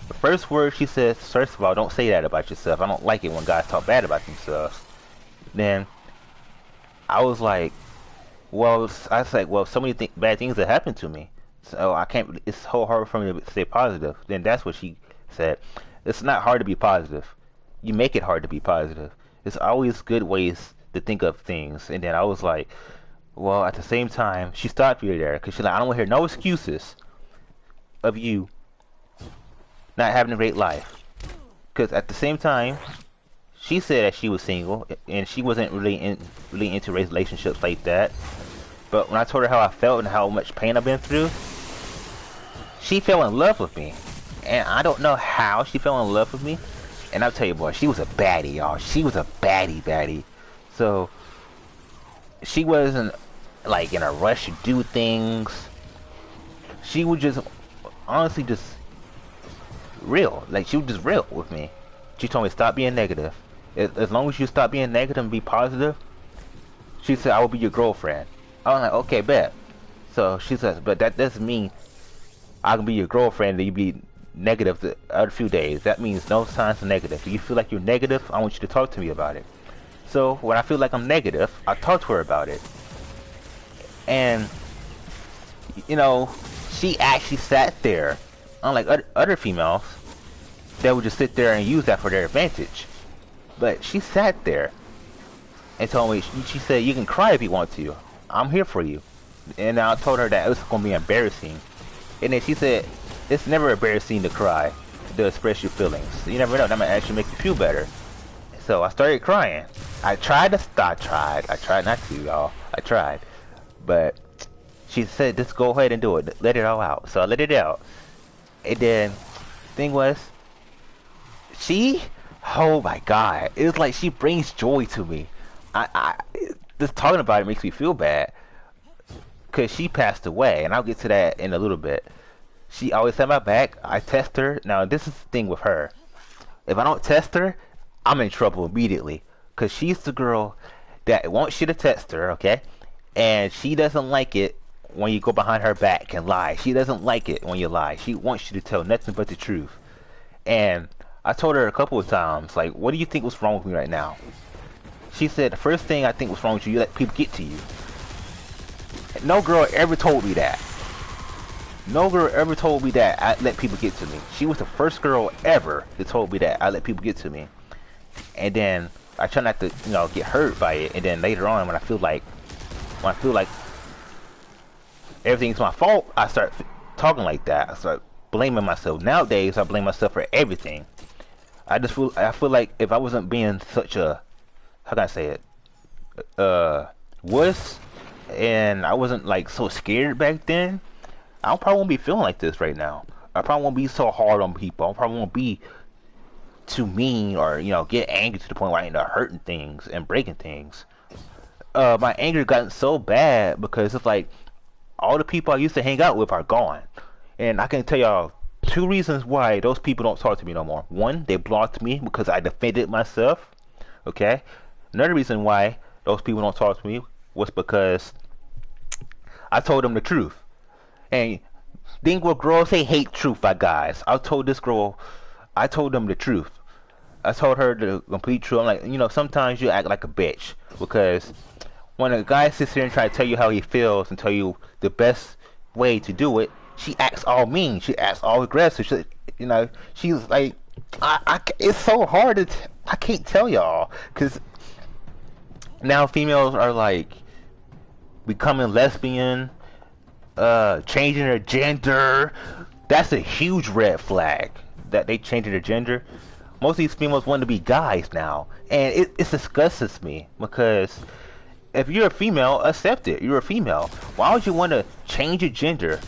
The first word she says, first of all, don't say that about yourself. I don't like it when guys talk bad about themselves. Then I was like, well, so many bad things that happened to me. So I can't, it's so hard for me to stay positive. Then that's what she said. It's not hard to be positive. You make it hard to be positive. There's always good ways to think of things. And then I was like, well, at the same time, she stopped me there. Because she's like, I don't want to hear no excuses of you not having a great life. Because at the same time, she said that she was single. And she wasn't really into relationships like that. But when I told her how I felt and how much pain I've been through, she fell in love with me. And I don't know how she fell in love with me. And I'll tell you, boy, she was a baddie, y'all. She was a baddie. So, she wasn't, like, in a rush to do things. She was just, honestly, just real. Like, she was just real with me. She told me, stop being negative. As long as you stop being negative and be positive, she said, I will be your girlfriend. I was like, okay, bet. So she says, but that doesn't mean I can be your girlfriend and you be negative the other few days. That means no signs of negative. If you feel like you're negative, I want you to talk to me about it. So when I feel like I'm negative, I talk to her about it. And, you know, she actually sat there, unlike other females, that would just sit there and use that for their advantage. But she sat there and told me, she said, you can cry if you want to. I'm here for you. And I told her that it was going to be embarrassing. And then she said, it's never embarrassing to cry, to express your feelings. You never know, that might actually make you feel better. So I started crying. I tried to stop, I tried not to, y'all. I tried. But she said, just go ahead and do it. Let it all out. So I let it out. And then, thing was, oh my God. It was like she brings joy to me. Just talking about it makes me feel bad. Because she passed away, and I'll get to that in a little bit. She always had my back. I test her. Now, this is the thing with her. If I don't test her, I'm in trouble immediately. Because she's the girl that wants you to test her, okay? And she doesn't like it when you go behind her back and lie. She doesn't like it when you lie. She wants you to tell nothing but the truth. And I told her a couple of times, like, what do you think was wrong with me right now? She said, the first thing I think was wrong with you, you let people get to you. No girl ever told me that. No girl ever told me that I let people get to me. She was the first girl ever that told me that I let people get to me. And then I try not to, you know, get hurt by it. And then later on, when I feel like everything's my fault, I start talking like that. I start blaming myself. Nowadays, I blame myself for everything. I feel like if I wasn't being such a, how can I say it, wuss, and I wasn't like so scared back then, I probably won't be feeling like this right now. I probably won't be so hard on people. I probably won't be too mean or, you know, get angry to the point where I end up hurting things and breaking things. My anger gotten so bad because it's like all the people I used to hang out with are gone. And I can tell y'all 2 reasons why those people don't talk to me no more. 1, they blocked me because I defended myself. Okay? Another reason why those people don't talk to me was because I told them the truth. And think what girls say hate truth by guys. I told them the truth. I told her the complete truth. I'm like, you know, sometimes you act like a bitch. Because when a guy sits here and tries to tell you how he feels and tell you the best way to do it, she acts all mean. She acts all aggressive. You know, she's like, it's so hard to, I can't tell y'all. Because now females are like becoming lesbian, changing their gender. That's a huge red flag that they changing their gender. Most of these females want to be guys now, and it disgusts me because if you're a female, accept it. You're a female. Why would you want to change your gender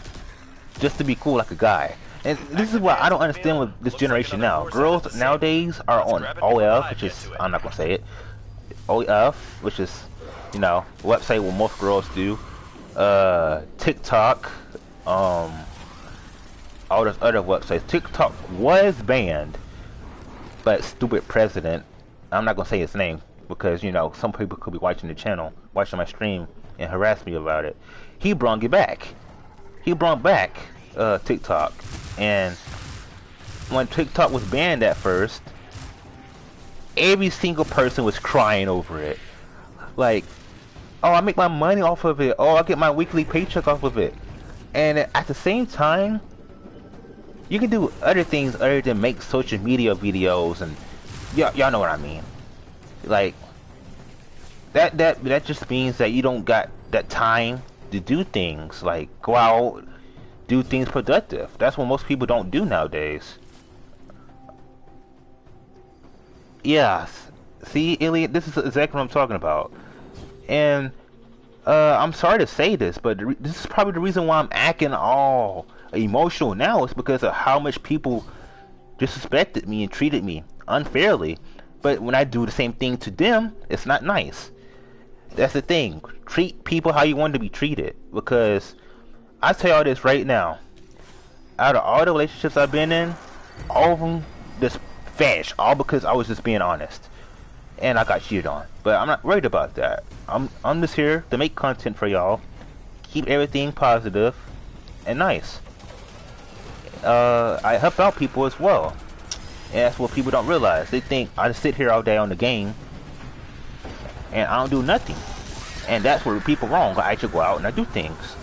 just to be cool like a guy? And this is what I don't understand with this generation now. Girls nowadays are on OF, which is, I'm not gonna say it, OF, which is, you know, website what most girls do. TikTok, all those other websites. TikTok was banned, but stupid president, I'm not gonna say his name because, you know, some people could be watching the channel, watching my stream, and harass me about it. He brought it back. He brought back TikTok, and when TikTok was banned at first, every single person was crying over it. Like, oh, I make my money off of it. Oh, I get my weekly paycheck off of it. And at the same time, you can do other things other than make social media videos, and y'all know what I mean. Like, that just means that you don't got that time to do things like go out, do things productive. That's what most people don't do nowadays. Yeah, see, Elliot, this is exactly what I'm talking about. And I'm sorry to say this, but this is probably the reason why I'm acting all emotional now. Is because of how much people disrespected me and treated me unfairly. But when I do the same thing to them, it's not nice. That's the thing. Treat people how you want to be treated. Because I tell y'all this right now. Out of all the relationships I've been in, all of them just vanished. All because I was just being honest. And I got cheated on. But I'm not worried about that. I'm just here to make content for y'all. Keep everything positive and nice. I help out people as well. And that's what people don't realize. They think I just sit here all day on the game and I don't do nothing. And that's where people wrong. I actually go out and I do things.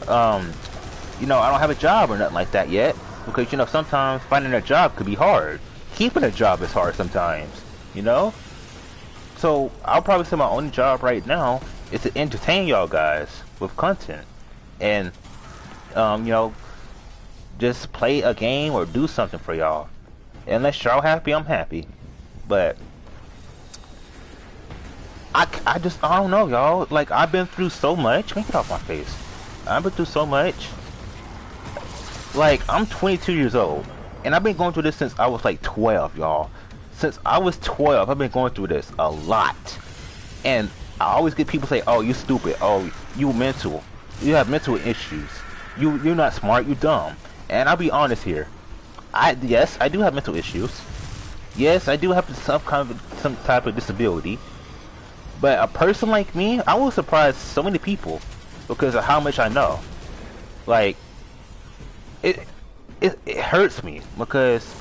You know, I don't have a job or nothing like that yet. Because, you know, sometimes finding a job could be hard. Keeping a job is hard sometimes. you know? So I'll probably say my only job right now is to entertain y'all guys with content. And, you know, just play a game or do something for y'all. Unless y'all happy, I'm happy. But I just, I don't know, y'all. Like, I've been through so much. Make it off my face. I've been through so much. Like, I'm 22 years old. And I've been going through this since I was like 12, y'all. Since I was 12, I've been going through this a lot. And I always get people say, oh, you stupid. Oh, you mental. You have mental issues. You're not smart. You dumb. And I'll be honest here. Yes, I do have mental issues. Yes, I do have some type of disability. But a person like me, I will surprise so many people because of how much I know. Like, it hurts me because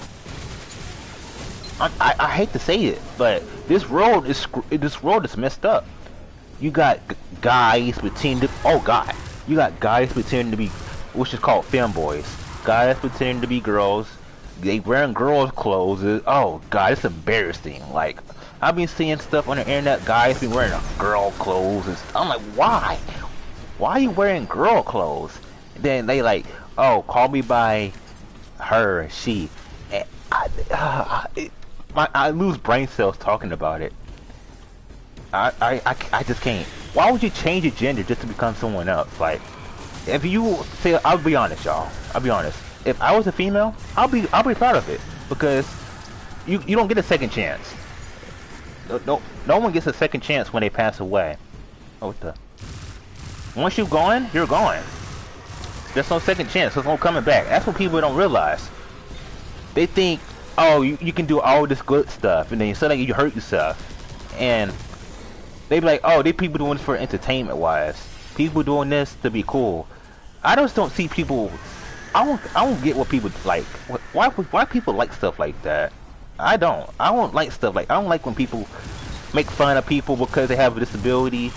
I hate to say it, but this world is messed up. You got guys pretending to, oh god, you got guys pretending to be, which is called femboys. Guys pretending to be girls. They wearing girls' clothes. Oh god, it's embarrassing. Like, I've been seeing stuff on the internet. Guys be wearing girl clothes, and I'm like, why? Why are you wearing girl clothes? And then they like, oh, call me by her, she. And I lose brain cells talking about it. I just can't. Why would you change your gender just to become someone else? Like, if you say, I'll be honest, y'all. I'll be honest. If I was a female, I'll be proud of it because you don't get a second chance. No one gets a second chance when they pass away. Oh, what the? Once you're gone, you're gone. There's no second chance. There's no coming back. That's what people don't realize. They think, oh, you can do all this good stuff, and then suddenly you hurt yourself. And they be like, oh, they people doing this for entertainment wise. People doing this to be cool. I just don't see people. I don't get what people like. Why people like stuff like that? I don't like stuff like. I don't like when people make fun of people because they have a disability.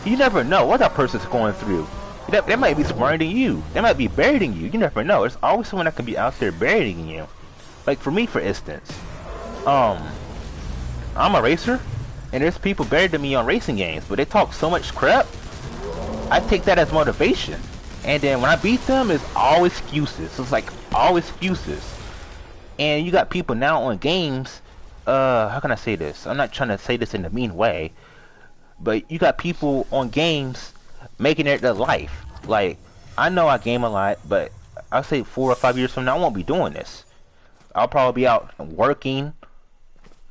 You never know what that person's going through. They might be smarter than you. They might be better than you. You never know. There's always someone that can be out there better than you. Like for me, for instance, I'm a racer, and there's people better than me on racing games, but they talk so much crap. I take that as motivation. And then when I beat them, it's all excuses. So it's like all excuses. And you got people now on games. How can I say this? I'm not trying to say this in a mean way, but you got people on games making it their life. Like, I know I game a lot, but I'll say 4 or 5 years from now, I won't be doing this. I'll probably be out working,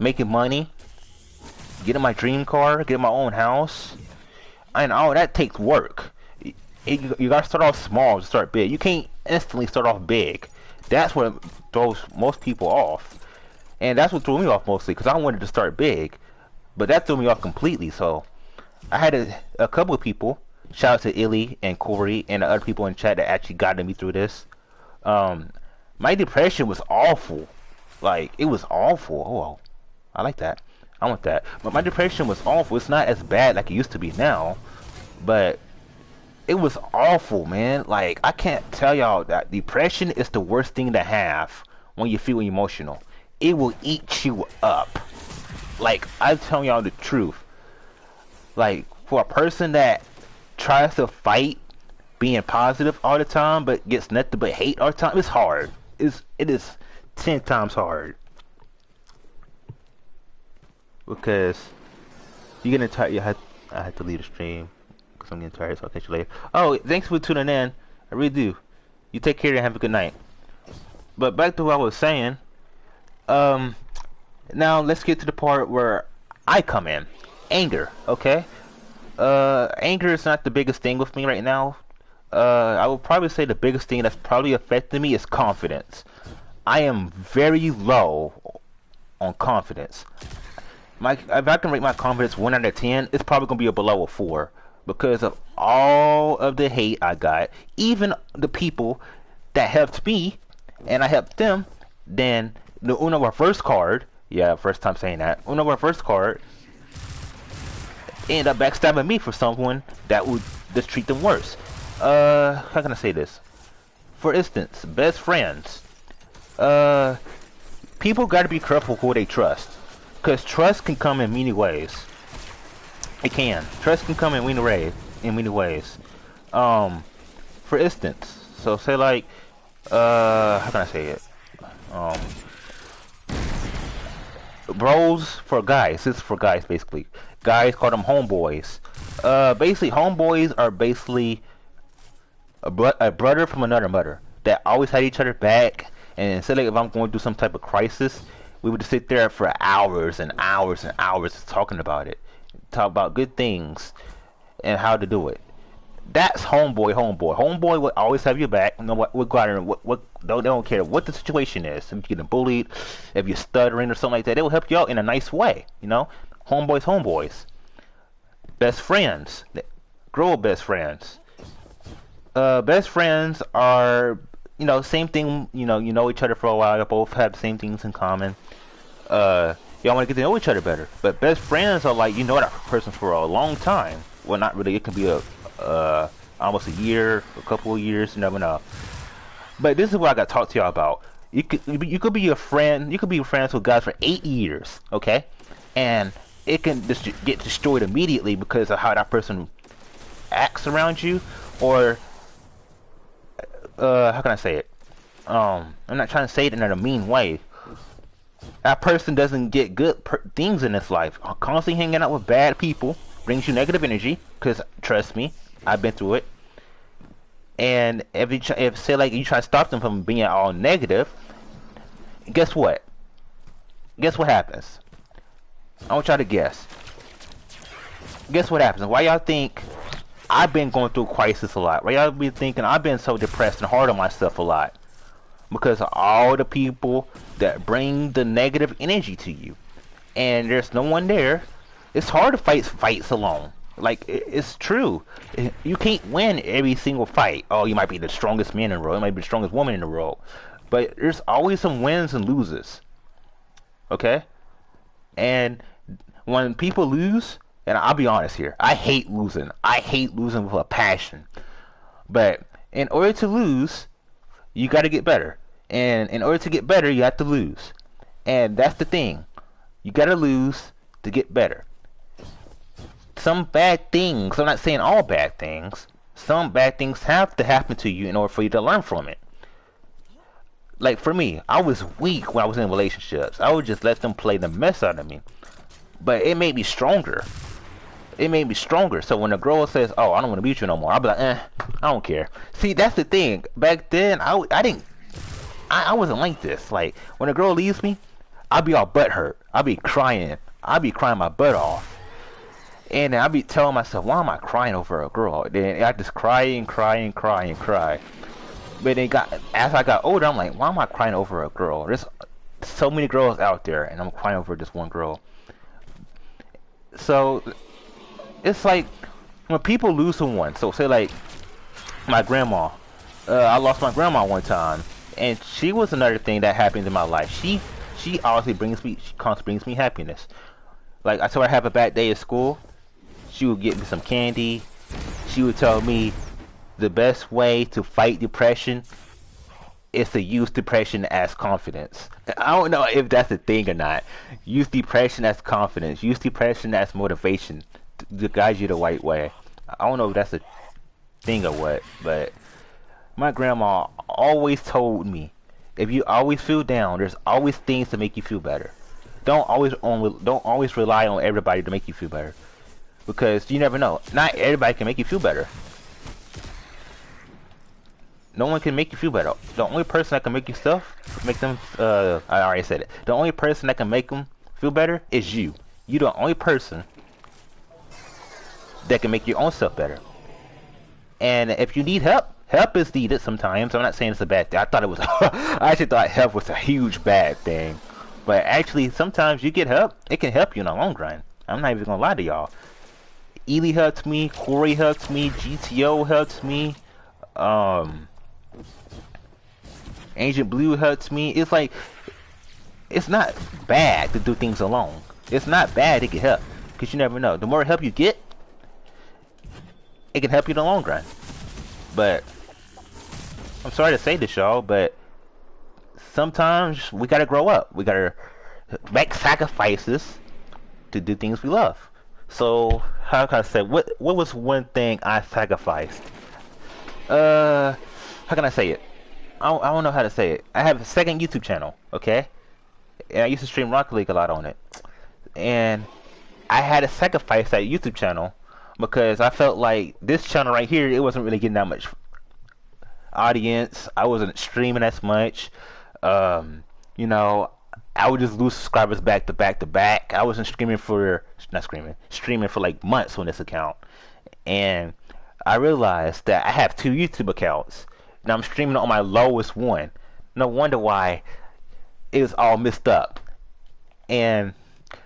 making money, getting my dream car, getting my own house, and all that takes work. You gotta start off small to start big. You can't instantly start off big. That's what throws most people off, and that's what threw me off mostly because I wanted to start big, but that threw me off completely. So I had a couple of people. Shout out to Illy and Corey and the other people in chat that actually guided me through this. My depression was awful. Like, it was awful. Oh, I like that. I want that. But my depression was awful. It's not as bad like it used to be now, but it was awful, man. Like, I can't tell y'all that depression is the worst thing to have when you feel emotional. It will eat you up. Like, I'm telling y'all the truth. Like, for a person that tries to fight being positive all the time but gets nothing but hate all the time, it's hard. It is 10 times hard. Because you're getting tired. I had to leave the stream because I'm getting tired, so I'll catch you later. Oh, thanks for tuning in. I really do. You take care and have a good night. But back to what I was saying. Now let's get to the part where I come in. Anger, okay? Anger is not the biggest thing with me right now. I would probably say the biggest thing that's probably affecting me is confidence. I am very low on confidence. If I can rate my confidence 1 out of 10, it's probably gonna be a below a 4 because of all of the hate I got. Even the people that helped me and I helped them. Then the Uno reverse card, yeah, first time saying that. Uno reverse card ended up backstabbing me for someone that would just treat them worse. How can I say this? For instance, best friends. People gotta be careful who they trust. Because trust can come in many ways. It can. Trust can come in many ways. In many ways. For instance, so say like, how can I say it? Um, Bros for guys. This is for guys basically. Guys call them homeboys. Basically, homeboys are basically a brother from another mother that always had each other back. And say like if I'm going through some type of crisis, we would sit there for hours and hours and hours talking about it, talk about good things and how to do it. That's homeboy. Homeboy will always have your back. You know what they don't care what the situation is. If you're getting bullied, if you're stuttering or something like that, they will help you out in a nice way. You know, homeboys. Best friends, grow best friends. Best friends are, you know, same thing. You know each other for a while. You both have the same things in common. Y'all want to get to know each other better. But best friends are like, you know that person for a long time. Well, not really. It can be almost a year, a couple of years. You never know. But this is what I got to talk to y'all about. You could be a friend. You could be friends with guys for 8 years, okay? And it can just get destroyed immediately because of how that person acts around you, or how can I say it? I'm not trying to say it in a mean way. That person doesn't get good things in this life. Constantly hanging out with bad people brings you negative energy. Because trust me, I've been through it. And if say like you try to stop them from being all negative, guess what? Guess what happens? I want y'all to guess. Guess what happens? Why y'all think I've been going through crisis a lot? Why y'all be thinking I've been so depressed and hard on myself a lot? Because of all the people that bring the negative energy to you, and there's no one there. It's hard to fight fights alone. Like, it's true. You can't win every single fight. Oh, you might be the strongest man in the world. You might be the strongest woman in the world. But there's always some wins and loses. Okay? And when people lose, and I'll be honest here, I hate losing. I hate losing with a passion. But in order to lose, you got to get better. And in order to get better, you have to lose. And that's the thing. You got to lose to get better. Some bad things, I'm not saying all bad things, some bad things have to happen to you in order for you to learn from it. Like for me, I was weak when I was in relationships. I would just let them play the mess out of me. But it made me stronger. It made me stronger. So when a girl says, oh, I don't want to be with you no more, I'll be like, I don't care. See, that's the thing. Back then, I wasn't like this. Like, when a girl leaves me, I'll be all butthurt. I'll be crying. I'll be crying my butt off. And I'll be telling myself, why am I crying over a girl? Then I just cry and cry and cry and cry. But then as I got older, I'm like, why am I crying over a girl? There's so many girls out there, and I'm crying over this one girl. So it's like when people lose someone. So say like my grandma. I lost my grandma one time, and she was another thing that happened in my life. She constantly brings me happiness. Like I told her I have a bad day at school. She would get me some candy. She would tell me the best way to fight depression is to use depression as confidence. I don't know if that's a thing or not. Use depression as confidence. Use depression as motivation to guide you the right way. I don't know if that's a thing or what, but my grandma always told me, if you always feel down, there's always things to make you feel better. Don't always rely on everybody to make you feel better, because you never know. Not everybody can make you feel better. No one can make you feel better. The only person that can make I already said it. The only person that can make them feel better is you. You're the only person that can make your own self better. And if you need help, help is needed sometimes. I'm not saying it's a bad thing. I thought it was. I actually thought help was a huge bad thing. But actually, sometimes you get help. It can help you in the long run. I'm not even gonna lie to y'all. Ely helps me. Corey helps me. GTO helps me. Agent Blue helps me. It's like, it's not bad to do things alone. It's not bad to get help, because you never know. The more help you get, it can help you in the long run. But I'm sorry to say this, y'all, but sometimes we gotta grow up. We gotta make sacrifices to do things we love. So how can I say what was one thing I sacrificed? How can I say it? I don't know how to say it. I have a second YouTube channel, okay? And I used to stream Rocket League a lot on it. And I had to sacrifice that YouTube channel because I felt like this channel right here, it wasn't really getting that much audience. I wasn't streaming as much. You know, I would just lose subscribers back to back to back. I wasn't streaming for like months on this account. And I realized that I have two YouTube accounts. And I'm streaming on my lowest one. No wonder why it was all messed up. And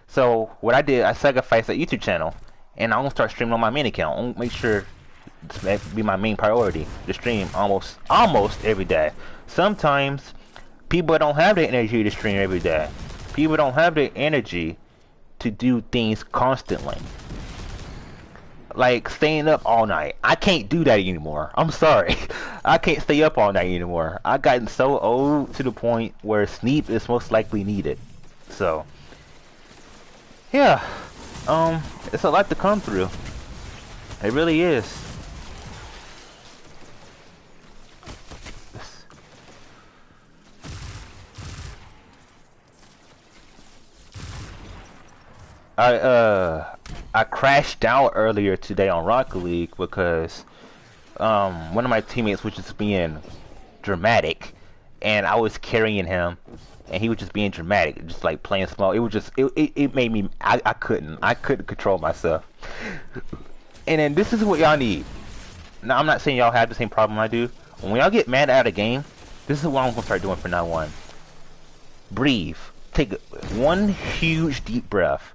so what I did, I sacrificed that YouTube channel, and I'm gonna start streaming on my main account. I'm gonna make sure that be my main priority to stream almost every day. Sometimes people don't have the energy to stream every day. People don't have the energy to do things constantly. Like staying up all night. I can't do that anymore. I'm sorry. I can't stay up all night anymore. I've gotten so old to the point where sleep is most likely needed. So, yeah. It's a lot to come through. It really is. I crashed out earlier today on Rocket League because one of my teammates was just being dramatic, and I was carrying him, and he was just being dramatic, just like playing small. It was just it made me I couldn't control myself. And then this is what y'all need. Now I'm not saying y'all have the same problem I do. When y'all get mad at a game, this is what I'm gonna start doing from now on. Breathe. Take one huge deep breath.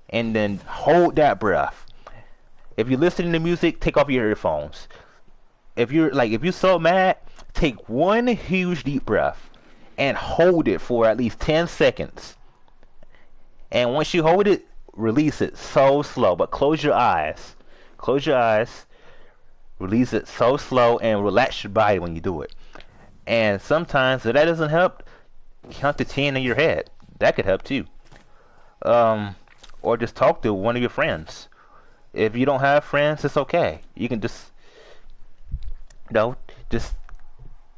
And then hold that breath. If you're listening to music, take off your earphones. If you're so mad, take one huge deep breath and hold it for at least 10 seconds. And once you hold it, release it so slow. But close your eyes. Close your eyes. Release it so slow and relax your body when you do it. And sometimes if that doesn't help, count to 10 in your head. That could help too. Or just talk to one of your friends. If you don't have friends, it's okay. You can just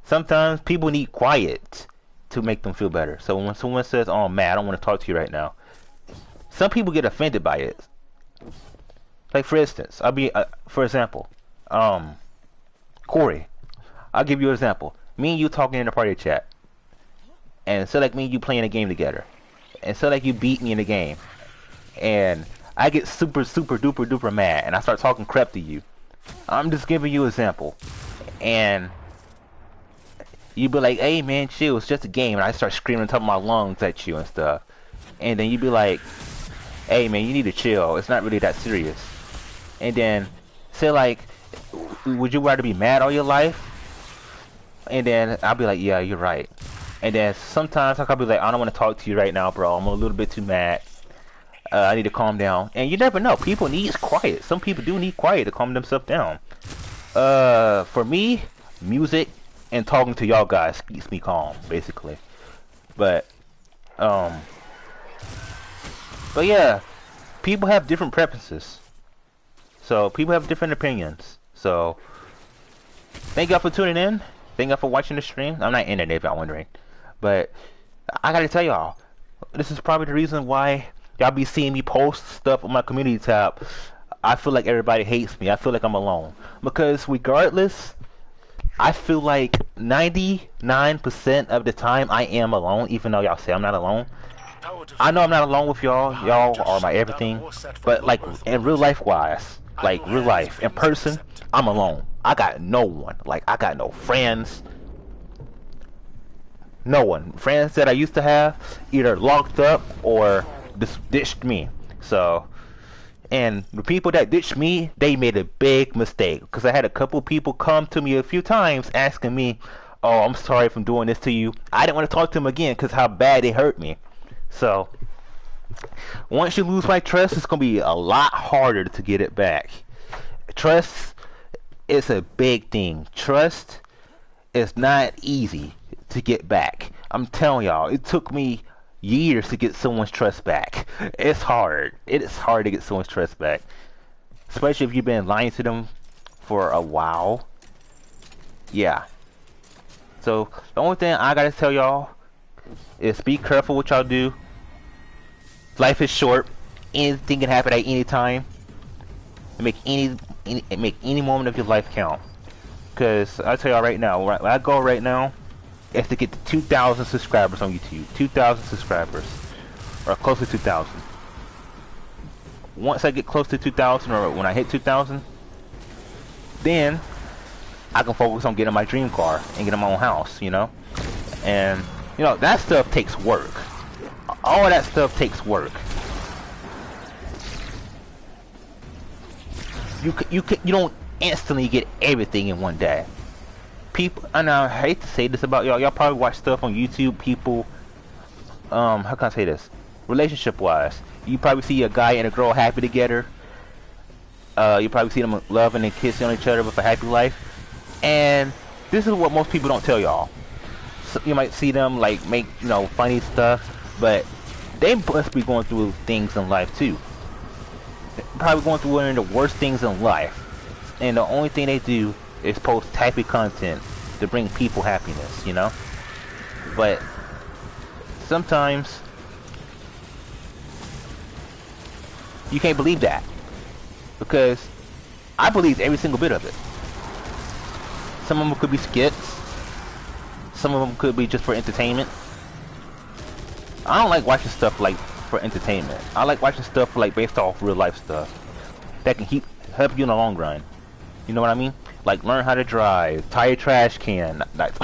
sometimes people need quiet to make them feel better. So when someone says, "Oh, I'm mad, I don't want to talk to you right now," some people get offended by it. Like for instance, for example, Corey. I'll give you an example. Me and you talking in a party chat, and so like me and you playing a game together, and so like you beat me in the game. And I get super duper mad and I start talking crap to you. I'm just giving you an example. And you be like, "Hey man, chill, it's just a game." And I start screaming top of my lungs at you and stuff. And then you be like, "Hey man, you need to chill, it's not really that serious." And then say like, "Would you rather be mad all your life?" And then I'll be like, "Yeah, you're right." And then sometimes I'll be like, "I don't want to talk to you right now, bro. I'm a little bit too mad. I need to calm down." And you never know. People need quiet. Some people do need quiet to calm themselves down. For me, music and talking to y'all guys keeps me calm, basically. But yeah, people have different preferences. So people have different opinions. So thank y'all for tuning in. Thank y'all for watching the stream. I'm not in it if y'all wondering. But I gotta tell y'all, this is probably the reason why y'all be seeing me post stuff on my community tab. I feel like everybody hates me. I feel like I'm alone. Because regardless, I feel like 99% of the time I am alone, even though y'all say I'm not alone. I know I'm not alone with y'all. Y'all are my everything. But like in real life wise, like real life, in person, I'm alone. I got no one. Like I got no friends. No one. Friends that I used to have either locked up or just ditched me. So, and the people that ditched me, they made a big mistake, because I had a couple people come to me a few times asking me, "Oh, I'm sorry if I'm doing this to you." I didn't want to talk to them again because how bad it hurt me. So once you lose my trust, it's gonna be a lot harder to get it back. Trust is a big thing. Trust is not easy to get back. I'm telling y'all, it took me years to get someone's trust back. It's hard. It is hard to get someone's trust back, especially if you've been lying to them for a while. Yeah. So the only thing I gotta tell y'all is be careful what y'all do. Life is short. Anything can happen at any time. Make any moment of your life count. Cause I tell y'all right now, where I go right now is to get to 2,000 subscribers on YouTube. 2,000 subscribers, or close to 2,000. Once I get close to 2,000, or when I hit 2,000, then I can focus on getting my dream car and getting my own house. You know, and you know that stuff takes work. All of that stuff takes work. You don't instantly get everything in one day. People, and I hate to say this about y'all. Y'all probably watch stuff on YouTube. People, how can I say this? Relationship wise, you probably see a guy and a girl happy together. You probably see them loving and kissing on each other with a happy life. And this is what most people don't tell y'all. So you might see them like make, you know, funny stuff, but they must be going through things in life too. Probably going through one of the worst things in life, and the only thing they do is post happy content to bring people happiness, you know. But sometimes you can't believe that, because I believe every single bit of it. Some of them could be skits, some of them could be just for entertainment. I don't like watching stuff like for entertainment. I like watching stuff like based off real life stuff that can help you in the long run. You know what I mean? Like learn how to drive, tie your trash can, not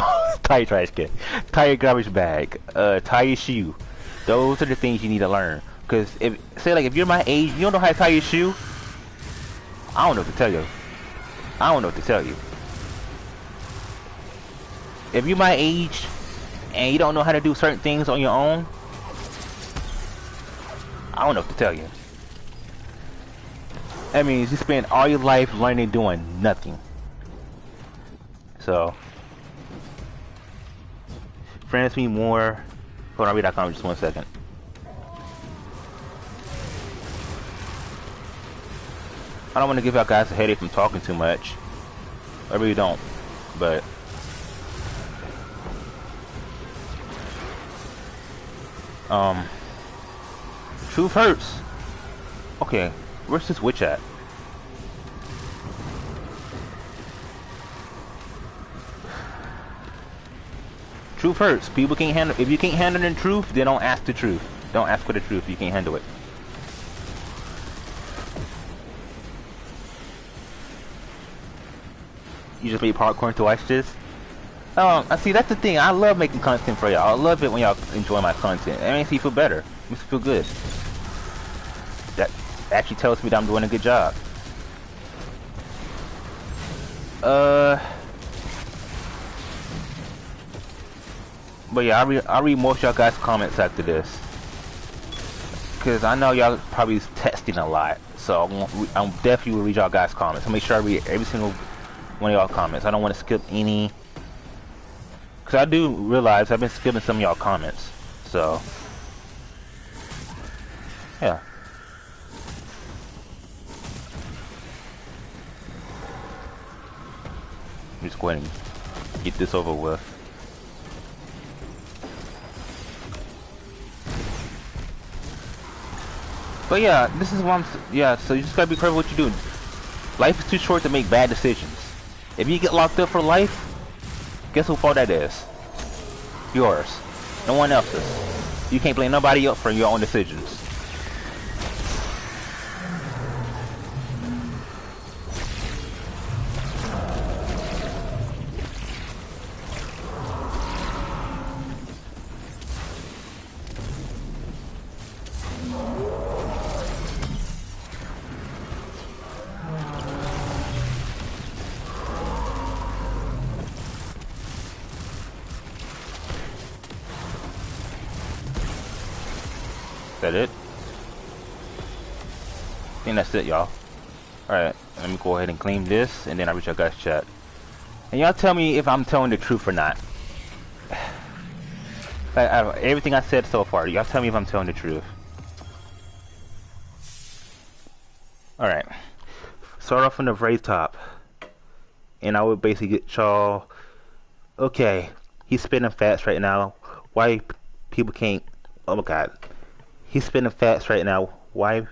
tie your trash can, tie your garbage bag, tie your shoe. Those are the things you need to learn. Cause if if you're my age, you don't know how to tie your shoe. I don't know what to tell you. I don't know what to tell you. If you're my age and you don't know how to do certain things on your own, I don't know what to tell you. That means you spend all your life learning doing nothing. So, friends me more. Hold on, read that comment just 1 second. I don't want to give y'all guys a headache from talking too much. I really don't. But truth hurts. Okay, where's this witch at? Truth hurts. People can't handle. If you can't handle the truth, then don't ask the truth. Don't ask for the truth if you can't handle it. You just made popcorn to watch this? I see, that's the thing. I love making content for y'all. I love it when y'all enjoy my content. It makes me feel better. It makes me feel good. That actually tells me that I'm doing a good job. But yeah, I'll read most of y'all guys' comments after this. Because I know y'all probably texting a lot. So I'm definitely will read y'all guys' comments. I'll make sure I read every single one of y'all comments. I don't want to skip any. Because I do realize I've been skipping some of y'all comments. So, yeah. Just go ahead and get this over with. But yeah, this is what I'm. Yeah, so you just gotta be careful what you do. Life is too short to make bad decisions. If you get locked up for life, guess whose fault that is? Yours. No one else's. You can't blame nobody else for your own decisions. That it? I think that's it, y'all. Alright, let me go ahead and claim this, and then I'll reach your guys' chat. And y'all tell me if I'm telling the truth or not. Like, out of everything I said so far, y'all tell me if I'm telling the truth. Alright. Start off from the very top. And I would basically get y'all... Okay, he's spinning fast right now. Why people can't... Oh my god. He's spinning fast right now. Why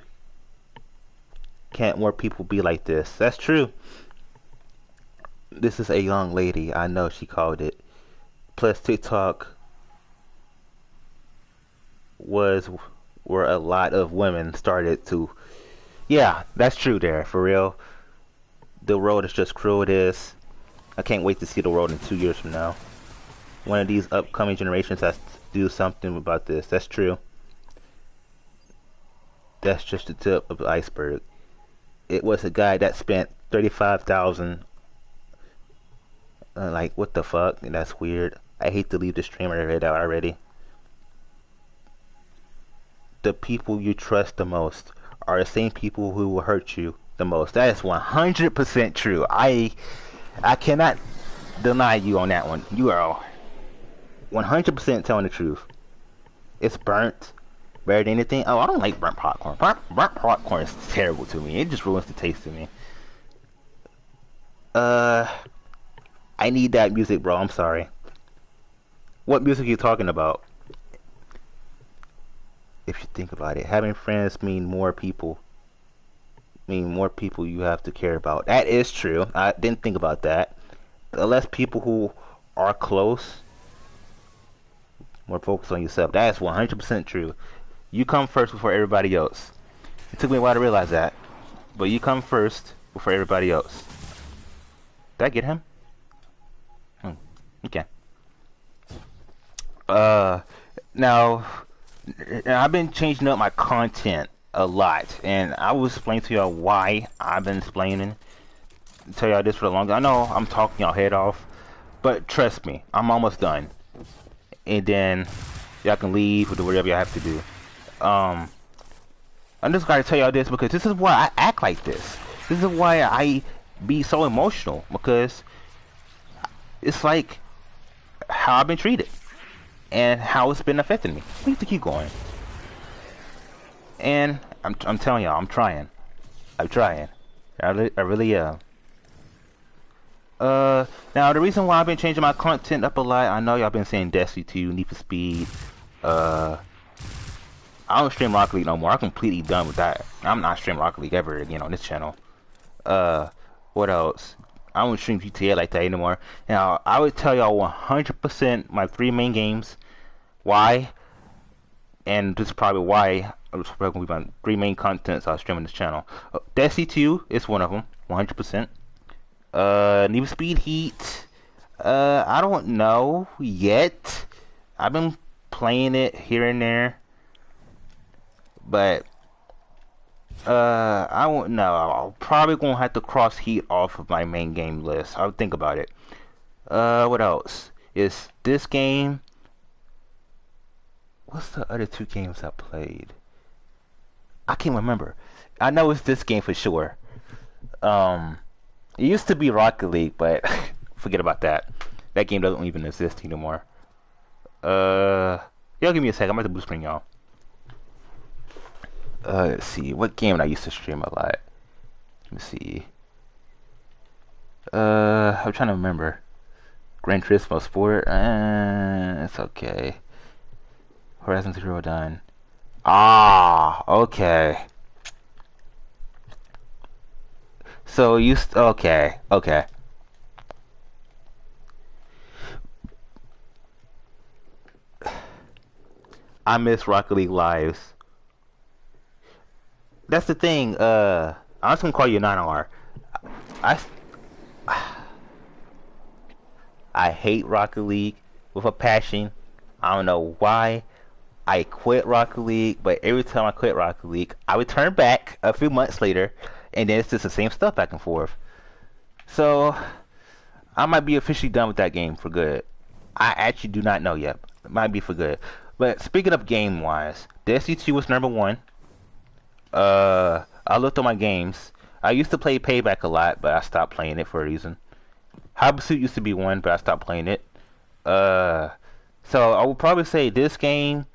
can't more people be like this? That's true. This is a young lady. I know she called it. Plus TikTok was where a lot of women started to... Yeah, that's true there, for real. The world is just cruel it is. I can't wait to see the world in 2 years from now. One of these upcoming generations has to do something about this. That's true. That's just the tip of the iceberg. It was a guy that spent 35,000. Like, what the fuck? And that's weird. I hate to leave the stream. I read out already. The people you trust the most are the same people who will hurt you the most. That is 100% true. I cannot deny you on that one. You are 100% telling the truth. It's burnt. Better than anything. Oh, I don't like burnt popcorn. Burnt popcorn is terrible to me. It just ruins the taste of me. I need that music, bro. I'm sorry. What music are you talking about? If you think about it, having friends mean more people you have to care about. That is true. I didn't think about that. The less people who are close, more focus on yourself. That is 100% true. You come first before everybody else. It took me a while to realize that, but you come first before everybody else. Did I get him? Okay. Now I've been changing up my content a lot, and I will explain to y'all why I've been explaining. Tell y'all this for the longest. I know I'm talking y'all head off, but trust me, I'm almost done. And then y'all can leave or do whatever y'all have to do. I'm just gotta tell y'all this because this is why I act like this. This is why I be so emotional, because it's like how I've been treated and how it's been affecting me. We need to keep going. And I'm telling y'all, I'm trying. I really am. Now the reason why I've been changing my content up a lot, I know y'all been saying Destiny 2, Need for Speed. I don't stream Rocket League no more. I'm completely done with that. I'm not streaming Rocket League ever again on this channel. What else? I don't stream GTA like that anymore. Now I would tell y'all 100% my 3 main games. Why? And this is probably why I'm going to be my 3 main contents I stream on this channel. Destiny 2 is one of them, 100%. Need for Speed Heat. I don't know yet. I've been playing it here and there, but I won't know. I'm probably gonna have to cross Heat off of my main game list. I'll think about it. What else? Is this game? What's the other 2 games I played? I can't remember. I know it's this game for sure. It used to be Rocket League, but forget about that. That game doesn't even exist anymore. Y'all give me a sec. I'm about to blue screen y'all. Let's see. What game did I used to stream a lot? Let me see. I'm trying to remember. Gran Turismo Sport. It's okay. Horizon Zero Dawn. Ah, okay. So you okay. I miss Rocket League lives. That's the thing. I'm just gonna call you 9R. I hate Rocket League with a passion. I don't know why. I quit Rocket League, but every time I quit Rocket League, I would turn back a few months later, and then it's just the same stuff back and forth. So I might be officially done with that game for good. I actually do not know yet. It might be for good. But speaking of game-wise, Destiny 2 was #1. I looked at my games. I used to play Payback a lot, but I stopped playing it for a reason. High Pursuit used to be one, but I stopped playing it. So I would probably say this game,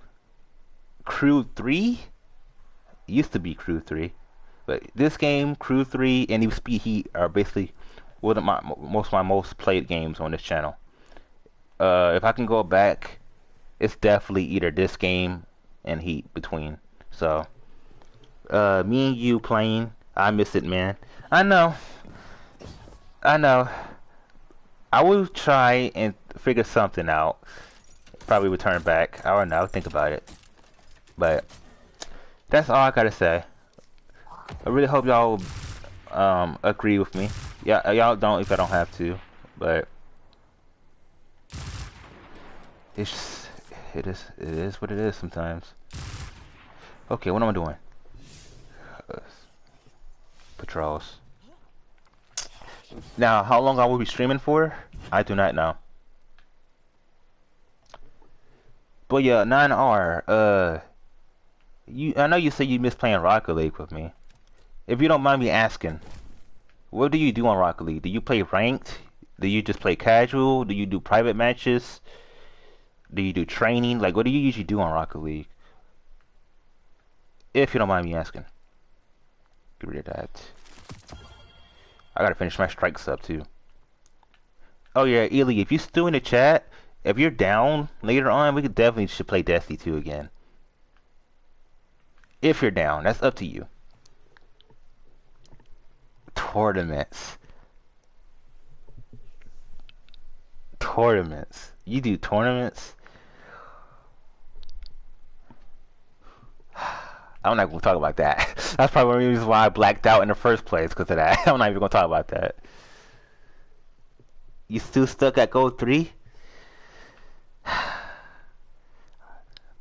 Crew 3, used to be Crew 3, but this game, Crew 3, and Need for Speed Heat are basically one of my most played games on this channel. If I can go back, it's definitely either this game and Heat between. So, me and you playing, I miss it, man. I know, I know. I will try and figure something out. Probably return back. I don't know. Think about it. But that's all I gotta say. I really hope y'all agree with me. Yeah, y'all don't if I don't have to. But it's just, it is what it is sometimes. Okay, what am I doing? Patrols. Now, how long I will be streaming for? I do not know. But yeah, 9R. I know you say you miss playing Rocket League with me. If you don't mind me asking, what do you do on Rocket League? Do you play ranked? Do you just play casual? Do you do private matches? Do you do training? Like, what do you usually do on Rocket League? If you don't mind me asking. Get rid of that. I gotta finish my strikes up too. Oh yeah, Ely, if you're still in the chat, if you're down later on, we could definitely should play Destiny 2 again. If you're down, that's up to you. Tournaments. Tournaments. You do tournaments? I'm not gonna talk about that. That's probably one of the reasons why I blacked out in the first place, because of that. I'm not even gonna talk about that. You still stuck at gold 3?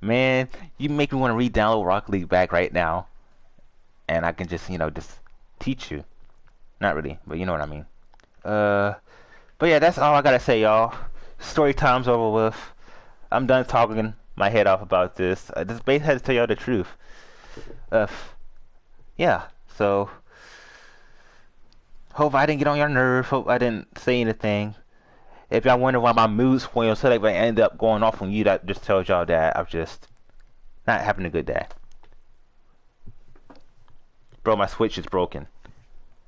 Man, you make me want to re-download Rocket League back right now. And I can just, just teach you. Not really, but you know what I mean. But yeah, that's all I gotta say, y'all. Story time's over with. I'm done talking my head off about this. I just basically had to tell y'all the truth. Yeah, so hope I didn't get on your nerves. Hope I didn't say anything. If y'all wonder why my mood swings, so if I end up going off on you, that just tells y'all that I'm just not having a good day. Bro, my Switch is broken.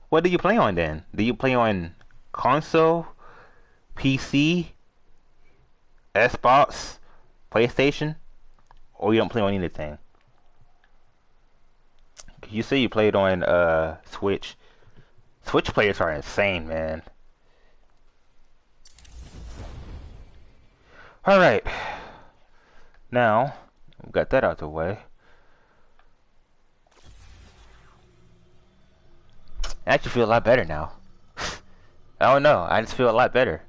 What do you play on then? Do you play on console, PC, Xbox, PlayStation, or you don't play on anything? You say you played on Switch. Switch players are insane, man. Alright. Now, we got that out the way. I actually feel a lot better now. I don't know, I just feel a lot better.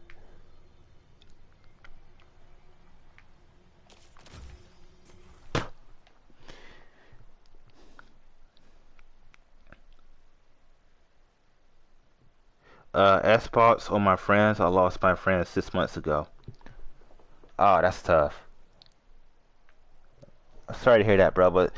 Xbox on my friends. I lost my friend 6 months ago. Oh, that's tough. Sorry to hear that, bro, but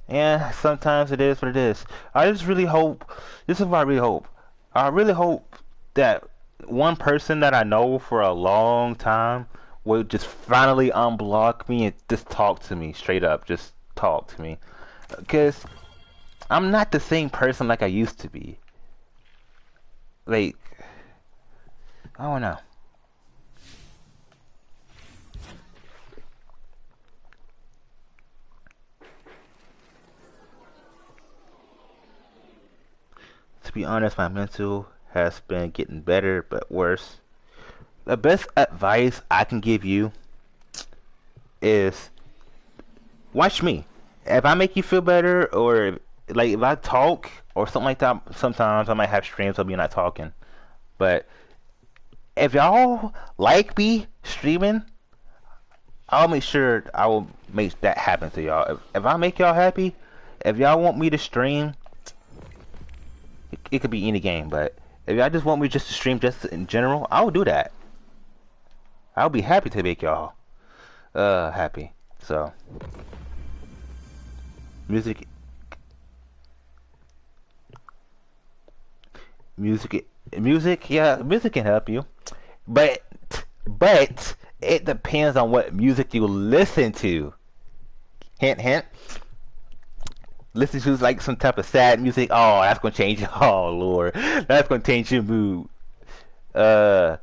yeah, sometimes it is what it is. I just really hope, this is what I really hope. I really hope that one person that I know for a long time will just finally unblock me and just talk to me straight up. Just talk to me. Because I'm not the same person like I used to be. Like, I don't know. To be honest, my mental has been getting better, but worse. The best advice I can give you is watch me. If I make you feel better, or like if I talk or something like that, sometimes I might have streams of me not talking. But if y'all like me streaming, I'll make sure I will make that happen to y'all. If I make y'all happy, if y'all want me to stream, it could be any game, but if y'all just want me just to stream just in general, I'll do that. I'll be happy to make y'all happy. So music yeah, music can help you, but It depends on what music you listen to. Hint, hint. Listen to like some type of sad music. Oh, that's gonna change. Oh Lord, that's gonna change your mood. Uh,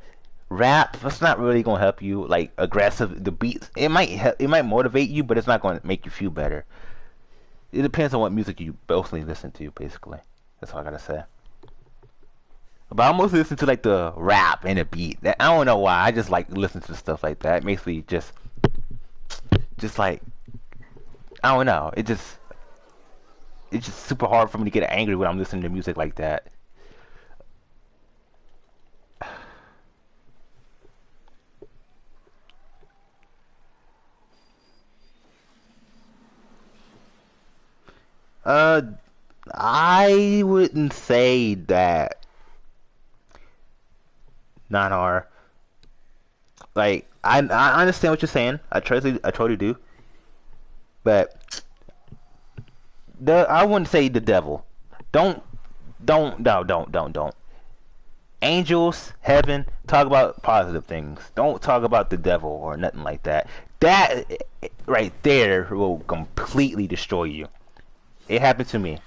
Rap. That's not really gonna help you. Like aggressive, the beats. It might help, it might motivate you, but it's not gonna make you feel better. It depends on what music you mostly listen to. Basically, that's all I gotta say. But I mostly listen to like the rap and the beat. I don't know why. I just like listen to stuff like that. It makes me just like I don't know. It's just super hard for me to get angry when I'm listening to music like that. Uh, I wouldn't say that non-R. Like I understand what you're saying. I totally do. But I wouldn't say the devil. Don't don't. Angels, heaven, talk about positive things. Don't talk about the devil or nothing like that. That right there will completely destroy you. It happened to me.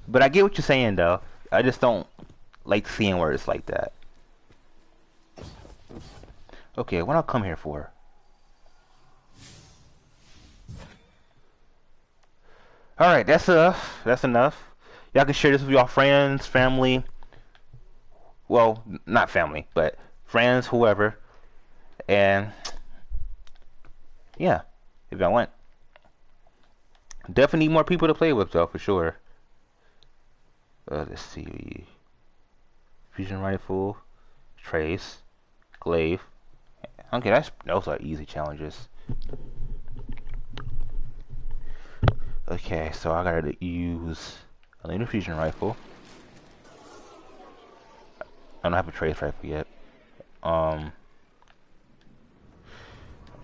But I get what you're saying though. I just don't like seeing words like that. Okay, what I'll come here for? Alright, that's enough. That's enough. Y'all can share this with y'all friends, family. Well, not family, but friends, whoever. And yeah, if y'all want. Definitely need more people to play with though, for sure. Let's see. Fusion rifle, trace, glaive. Okay, those are easy challenges. Okay, so I gotta use a linear fusion rifle. I don't have a trace rifle yet. Let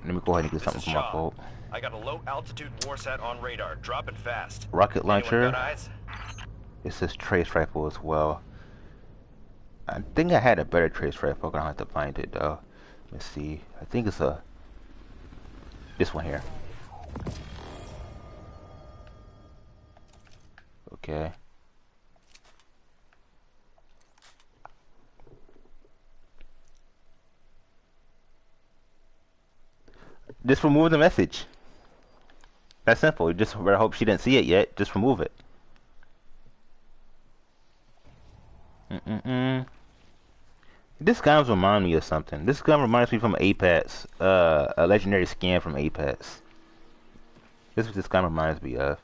me go ahead and get something for my boat. I got a low altitude warsat on radar, dropping fast. Rocket launcher. Anyone got eyes? It says trace rifle as well. I think I had a better trace rifle. I'm gonna have to find it though. Let's see. I think it's this one here. Okay. Just remove the message. That's simple. You just better hope she didn't see it yet. Just remove it. This gun reminds me of something. This gun reminds me from Apex. A legendary skin from Apex. This is what this gun reminds me of.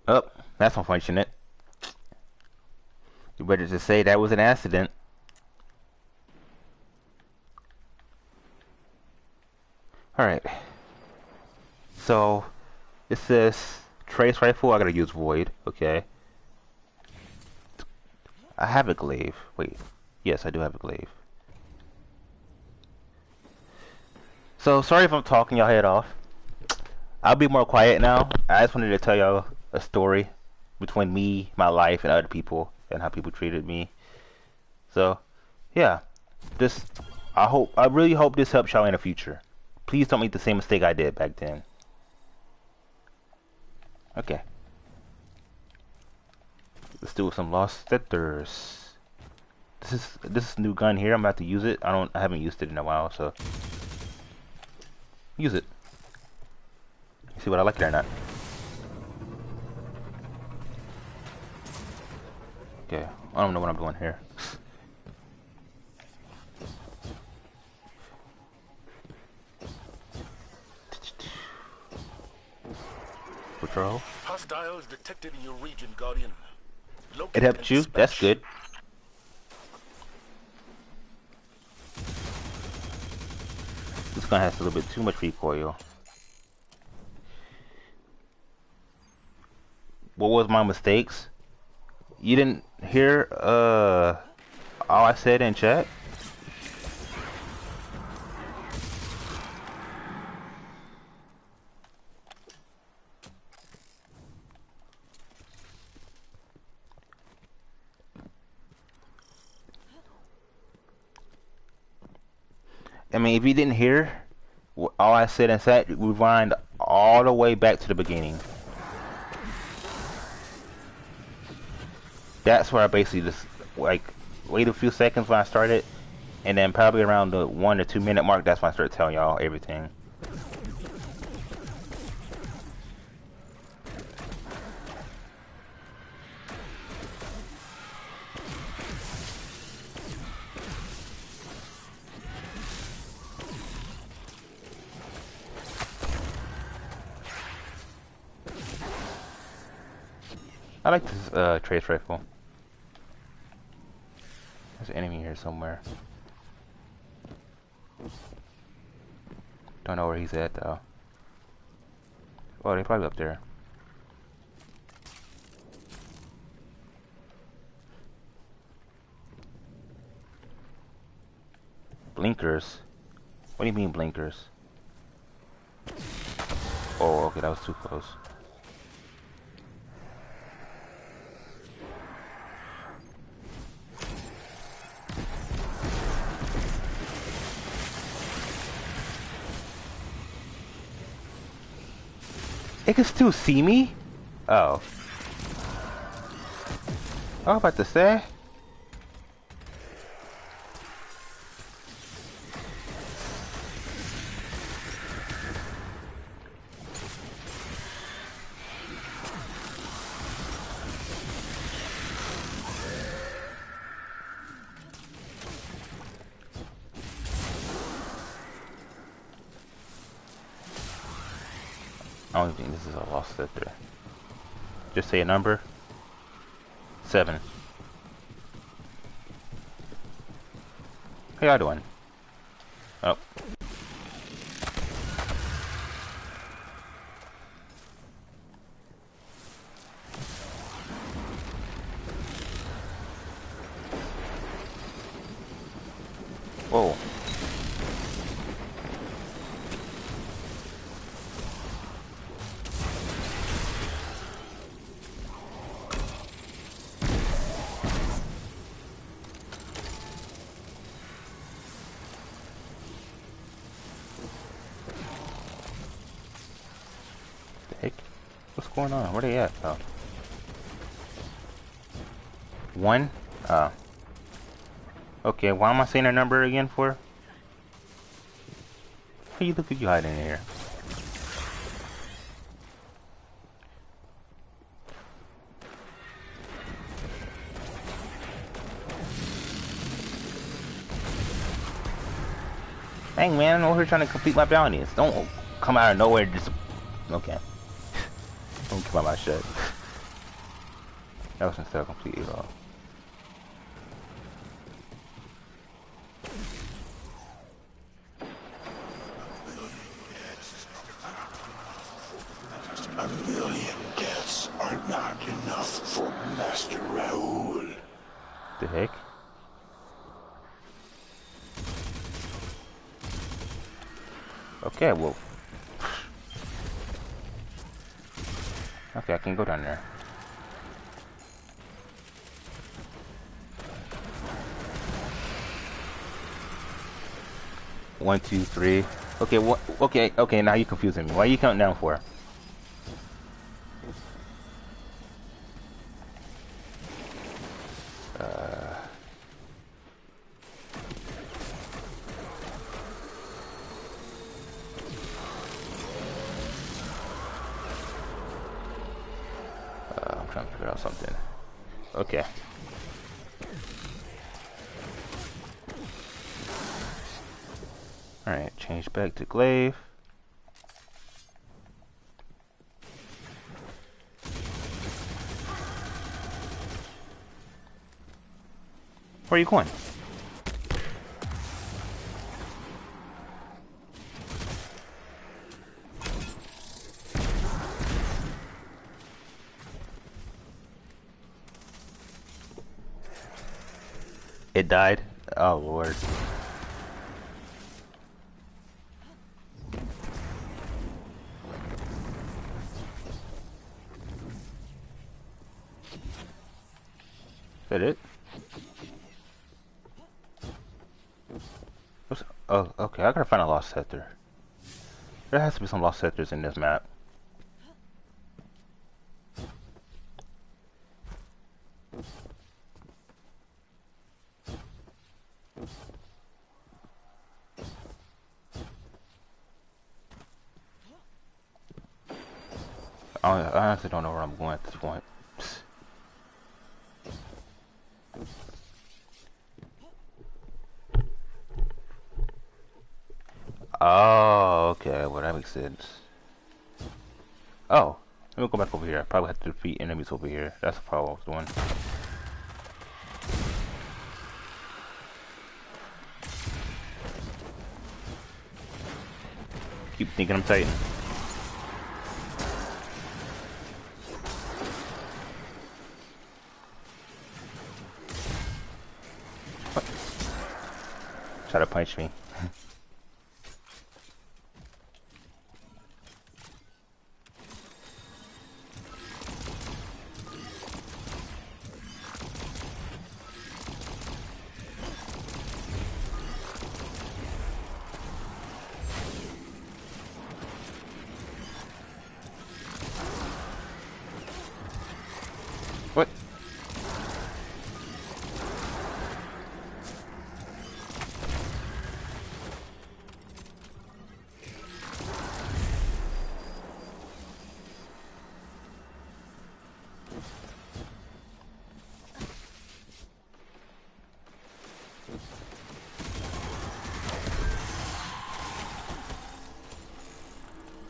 Oh, that's unfortunate. You better just say that was an accident. Alright. So, it says trace rifle. I gotta use void. Okay. I have a glaive. Wait. Yes, I do have a glaive. So, sorry if I'm talking y'all head off. I'll be more quiet now. I just wanted to tell y'all a story between me, my life, and other people, and how people treated me. So, yeah. I really hope this helps y'all in the future. Please don't make the same mistake I did back then. Okay. Let's do some lost sectors. This is a new gun here. I'm about to use it. I haven't used it in a while, so use it. See what I like it or not. Okay, I don't know what I'm doing here. Patrol. Hostiles detected in your region, Guardian. It helped you. That's good. This gun has a little bit too much recoil. What was my mistakes? You didn't hear all I said in chat? I mean, if you didn't hear all I said and said, rewind all the way back to the beginning. That's where I basically just like wait a few seconds when I started, and then probably around the 1 or 2 minute mark, that's when I started telling y'all everything. I like this trace rifle. There's an enemy here somewhere. Don't know where he's at though. Oh, they're probably up there. Blinkers? What do you mean blinkers? Oh, okay, that was too close. It can still see me? Oh. I was about to say. I don't think this is a lost sector. Just say a number. 7. How y'all doing? Oh. Whoa. The heck? What's going on? Where they at? Oh. 1? Okay, why am I saying a number again for? Hey, look at you hiding in here. Dang, man, I'm over here trying to complete my bounties. Don't come out of nowhere and just... Okay. Don't keep my mouth shut. That was instead of completely wrong. A million deaths are not enough for Master Raoul. The heck? Okay, well... Okay, I can go down there. One, two, three. Okay, what? Okay, okay. Now you're confusing me. Why are you counting down for? I'm trying to figure out something. Okay. Alright, change back to glaive. Where are you going? It died? Oh lord. Is that it? Oh, okay. I gotta find a lost sector. There has to be some lost sectors in this map. I honestly don't know where I'm going at this point. Oh, okay. Well, that makes sense. Oh, let me go back over here. I probably have to defeat enemies over here. That's the problem I was doing. Keep thinking I'm Titan. What? Try to punch me. What?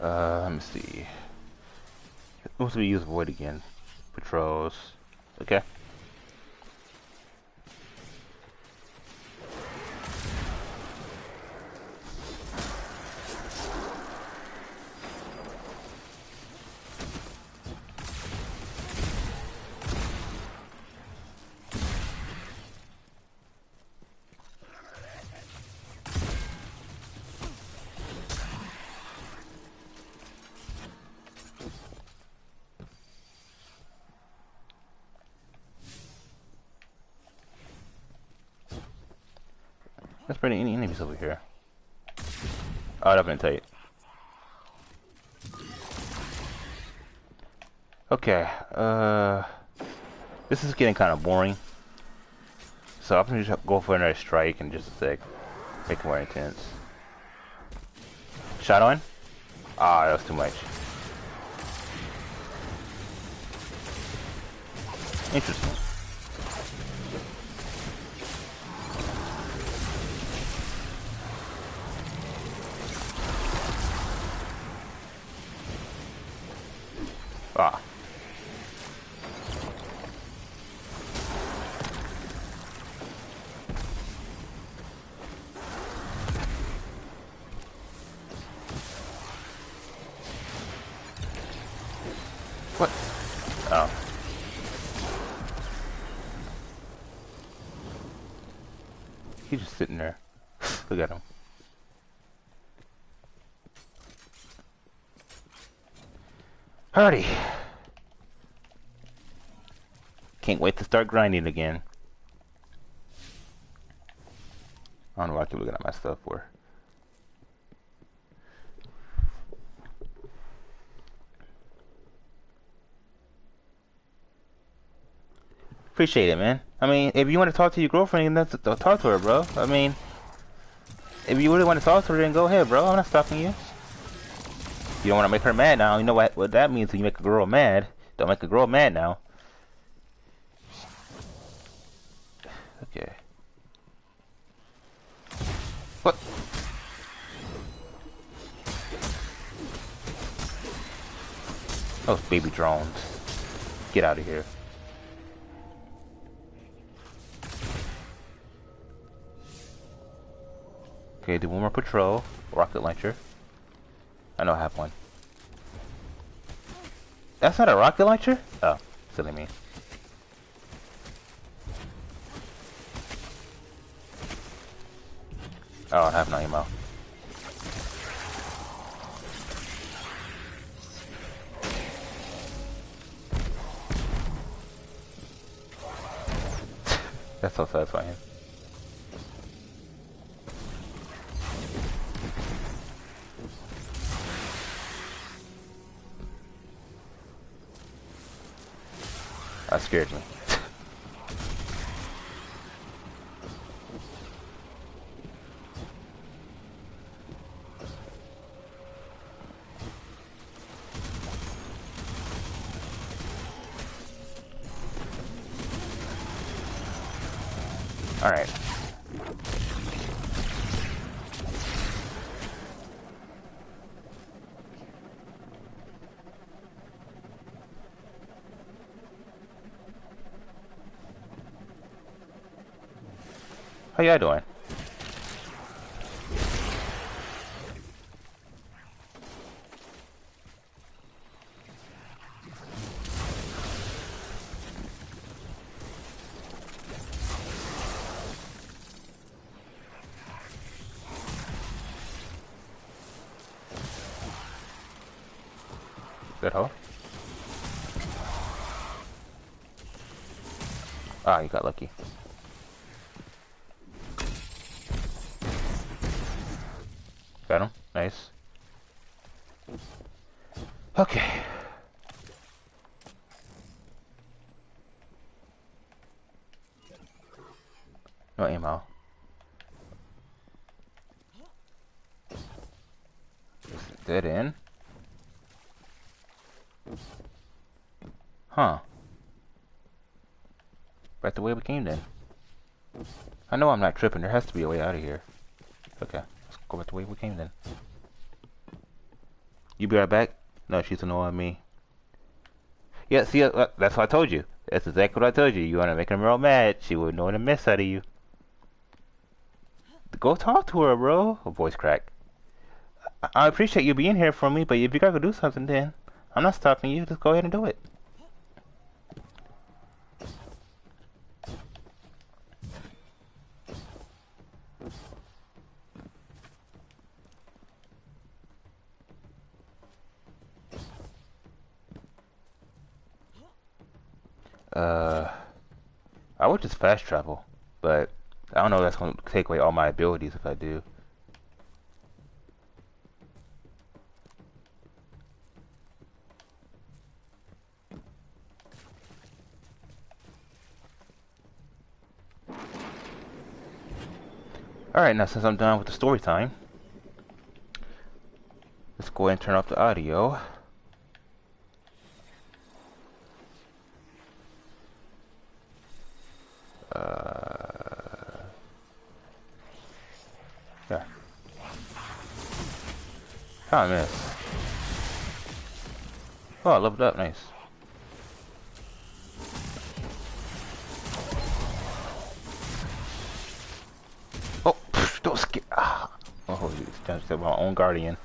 Let me see. What do we use void again? Patrols. Okay. Let's bring any enemies over here. Oh, that's been tight. Okay, this is getting kind of boring. So I'm gonna just go for another strike and just like make it more intense. Shot on? Ah, that was too much. Interesting. Ah. What? Oh. He's just sitting there. Look at him. Alrighty. Can't wait to start grinding again. I don't know what I keep looking at my stuff for. Appreciate it, man. I mean, if you want to talk to your girlfriend, then talk to her, bro. I mean, if you really want to talk to her, then go ahead, bro. I'm not stopping you. You don't want to make her mad now. You know what that means when you make a girl mad. Don't make a girl mad now. Okay. What? Those baby drones. Get out of here. Okay, do one more patrol. Rocket launcher. I know I have one. That's not a rocket launcher? Oh, silly me. Oh, I have no ammo. That's so satisfying. That scared me. Alright. How y'all doing? Good hoe. Ah, you got lucky. Got him. Nice. Okay. No ammo. Dead end. Huh. Right the way we came then. I know I'm not tripping. There has to be a way out of here. Okay. Let's go back the way we came then. You be right back? No, she's annoying me. Yeah, see, that's what I told you. That's exactly what I told you. You want to make her real mad, she would know the mess out of you. Go talk to her, bro. Her voice crack. I appreciate you being here for me, but if you gotta go do something, then I'm not stopping you. Just go ahead and do it. I would just fast travel, but I don't know if that's gonna take away all my abilities if I do. Alright, now since I'm done with the story time, let's go ahead and turn off the audio. Yeah. How I miss? Oh, I leveled up, nice. Oh, pff, don't scare. Ah. Oh, it's my own guardian.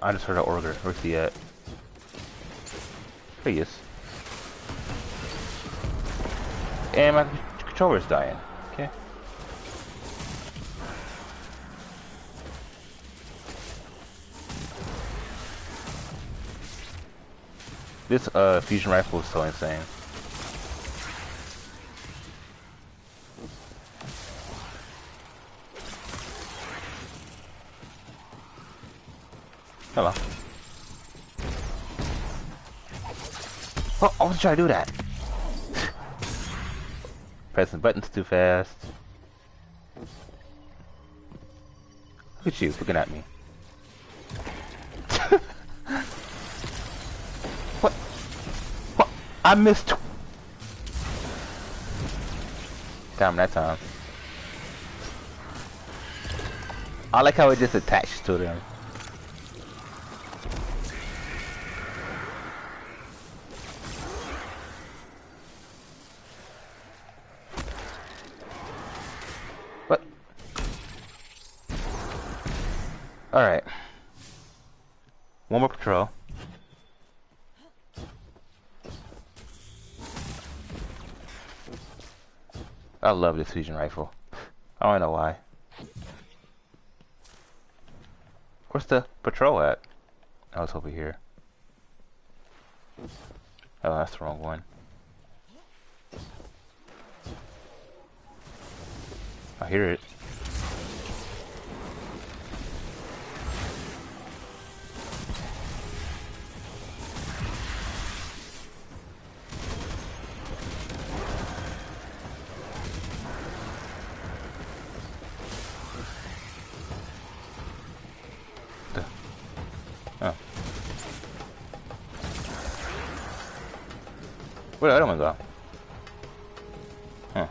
I just heard an order. Where's he at? There he is. And my controller's dying. Okay. This fusion rifle is so insane. Hello. Oh, I wasn't trying to do that. Pressing buttons too fast. Look at you, looking at me. What? What? I missed. Damn, that time. I like how it just attached to them. What? Alright. One more patrol. I love this fusion rifle. I don't know why. Where's the patrol at? Oh, it's over here. Oh, that's the wrong one. I hear it. Where did the other one go? Huh.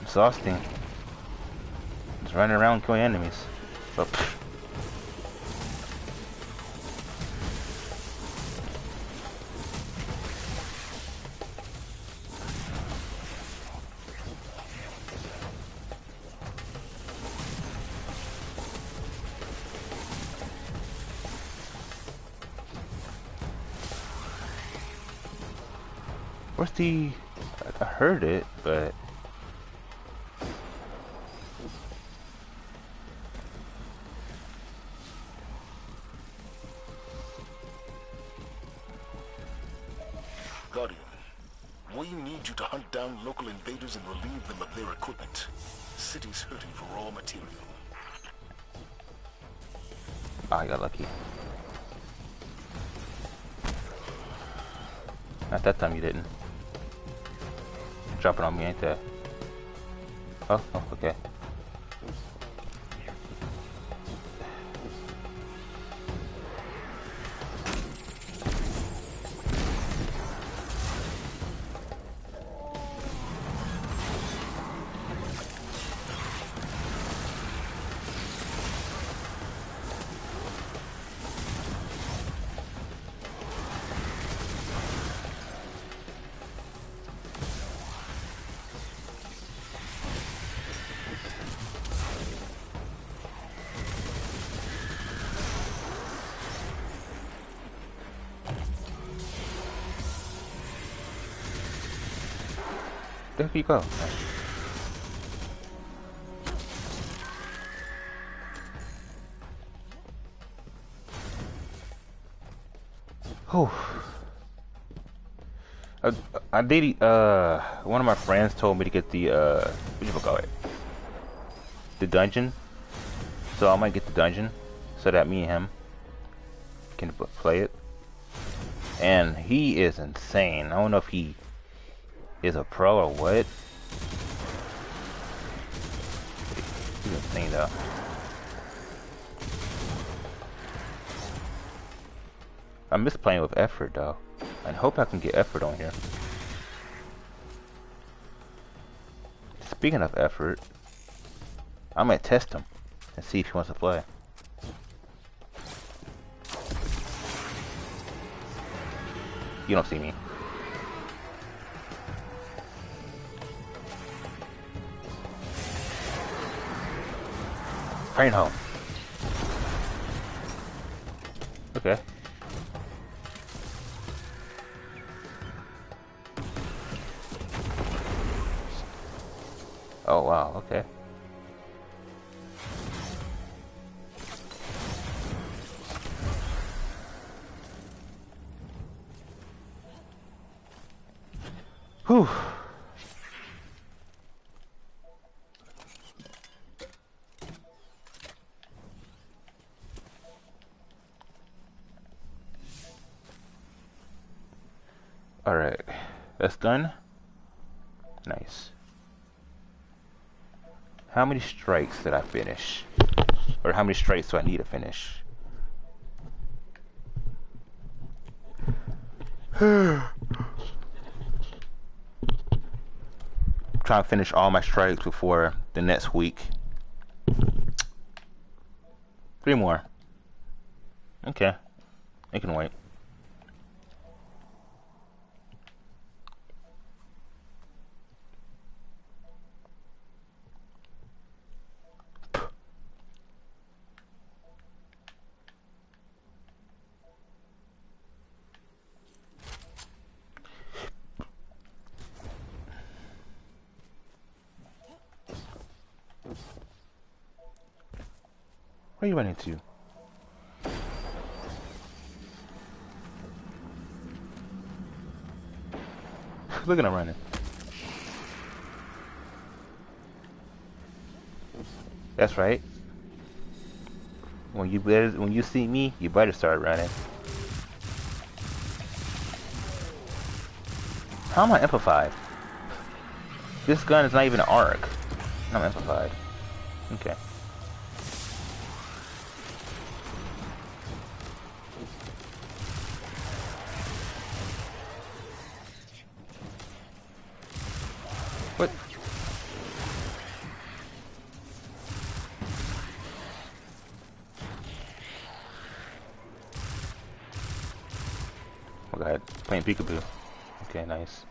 Exhausting. Just running around killing enemies. But, where's the... I heard it, but... Guardian, we need you to hunt down local invaders and relieve them of their equipment. City's hurting for raw material. Oh, I got lucky. Not that time you didn't. Drop it on me, ain't that? Oh, okay. There you go. Whew. I did. One of my friends told me to get the what do you call it? The dungeon. So I might get the dungeon so that me and him can play it. And he is insane. I don't know if he is a pro or what. He's insane though. I miss playing with effort though. I hope I can get effort on here. Speaking of effort, I might test him and see if he wants to play. You don't see me. Train home. Okay. Oh wow, okay. Whew. Alright, that's done. Nice. How many strikes did I finish? Or how many strikes do I need to finish? Trying to finish all my strikes before the next week. 3 more. Okay. I can wait. Where are you running to? Look at him running. That's right. When you see me, you better start running. How am I amplified? This gun is not even an arc. I'm amplified. Okay. What? Oh, go ahead. Playing peekaboo. Okay, nice.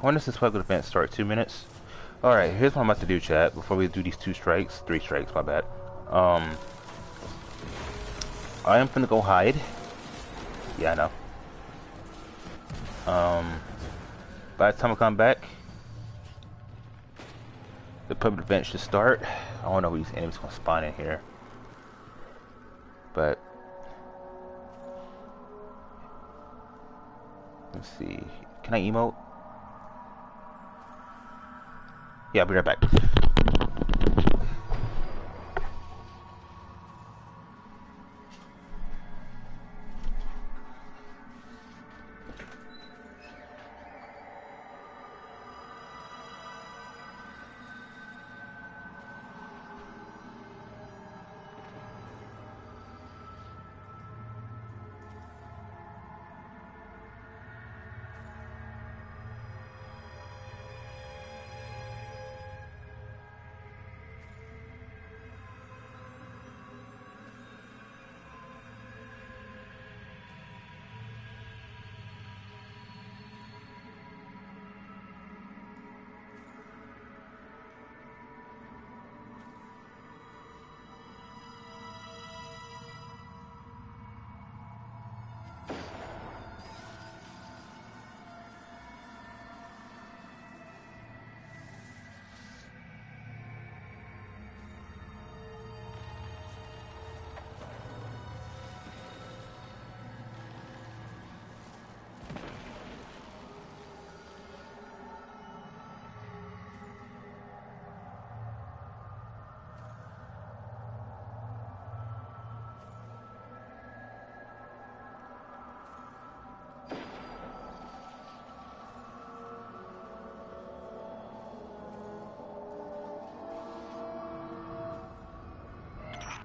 When does this public event start? 2 minutes? Alright, here's what I'm about to do, chat. Before we do these 2 strikes. 3 strikes, my bad. I am finna go hide. Yeah, I know. By the time I come back, the public event should start. I don't know who these enemies gonna spawn in here. But let's see. Can I emote? Yeah, I'll be right back.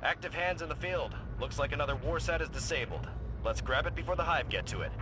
Active hands in the field. Looks like another war set is disabled. Let's grab it before the hive get to it.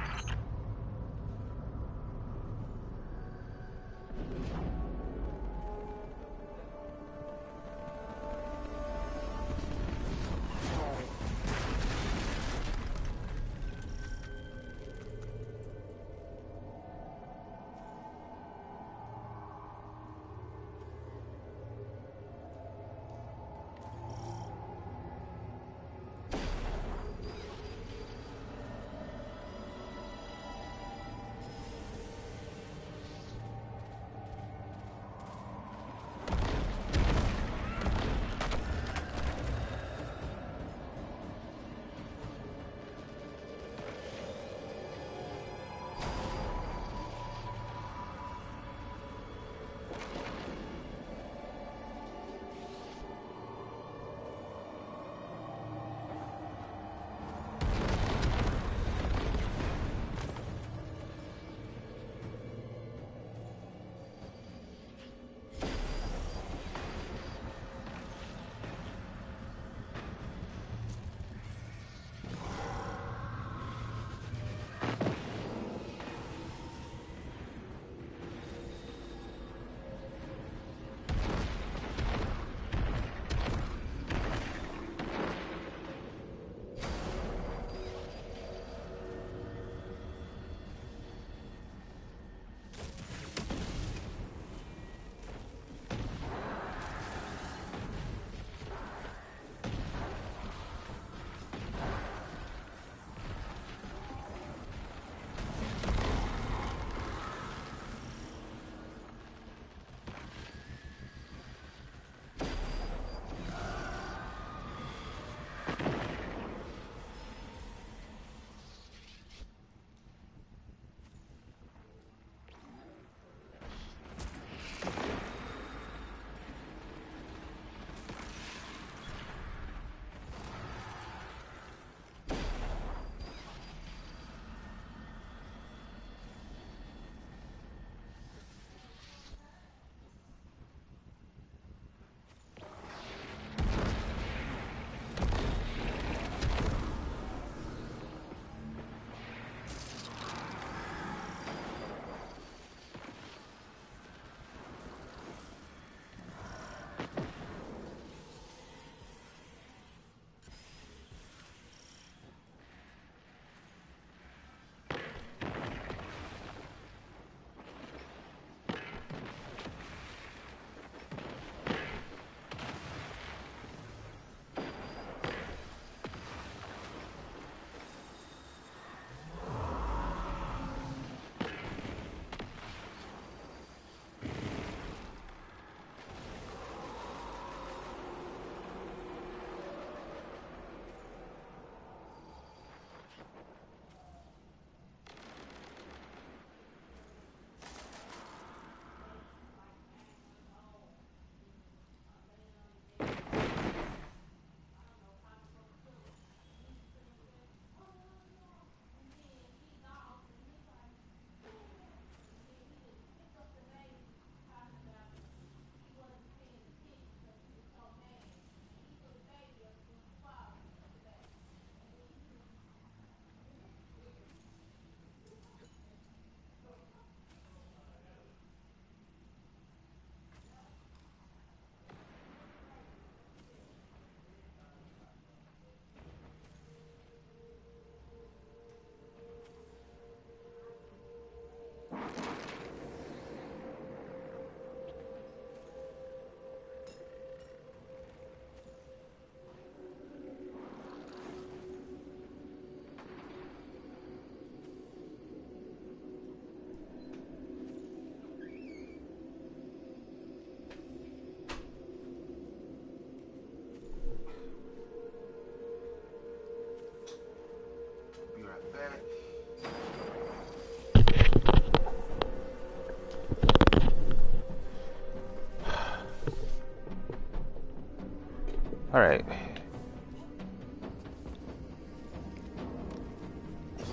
Alright.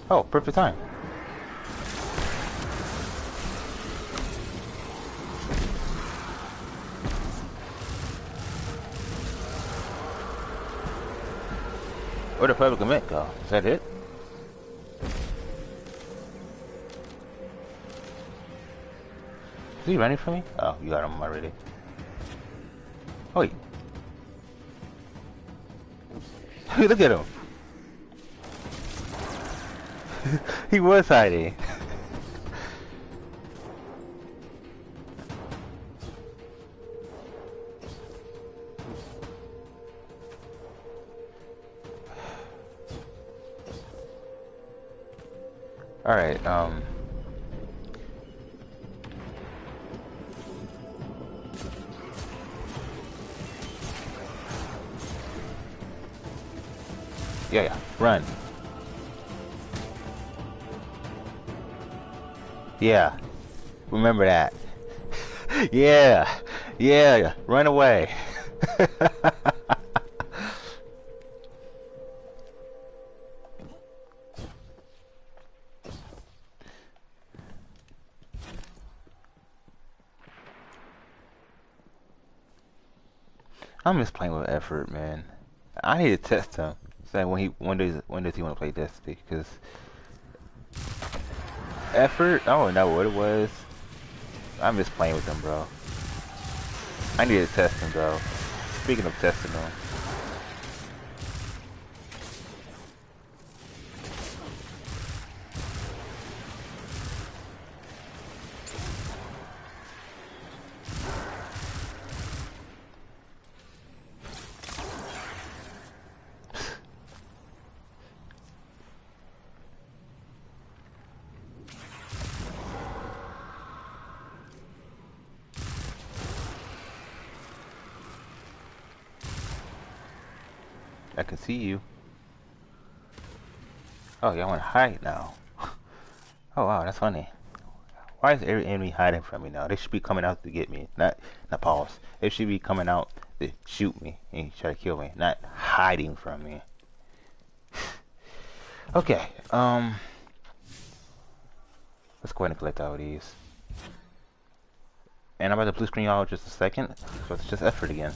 Oh, perfect time. Where'd the public event go? Is that it? Is he running from me? Oh, you got him already. Oh, wait. Look at him. He was hiding. Alright, yeah, run. Yeah, remember that. Yeah, yeah, run away. I'm just playing with effort, man. I need to test him. Say when does he want to play Destiny? Because effort, I don't know what it was. I'm just playing with him, bro. I need to test him, though. Speaking of testing him. I can see you. Oh, y'all want to hide now. Oh, wow, that's funny. Why is every enemy hiding from me now? They should be coming out to get me. Not pause. They should be coming out to shoot me and try to kill me. Not hiding from me. Okay, let's go ahead and collect all these. And I'm about to blue screen y'all just a second. So it's just effort again.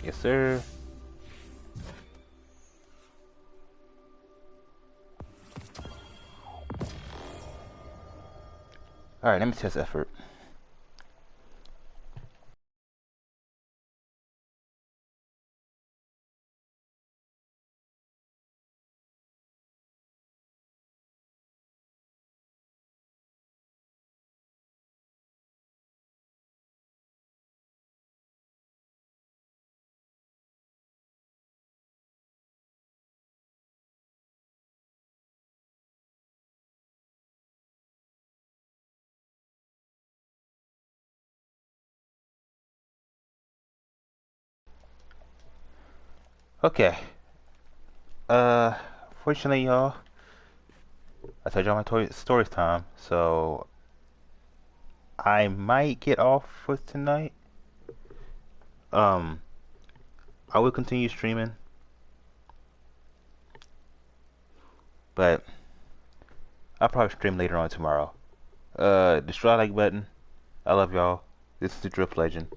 Yes, sir. Alright, let me test effort. Okay. Fortunately, y'all, I told y'all my story time, so I might get off for tonight. I will continue streaming, but I'll probably stream later on tomorrow. Destroy the like button. I love y'all. This is the Drift Legend,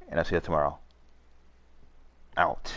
and I'll see you tomorrow. Out.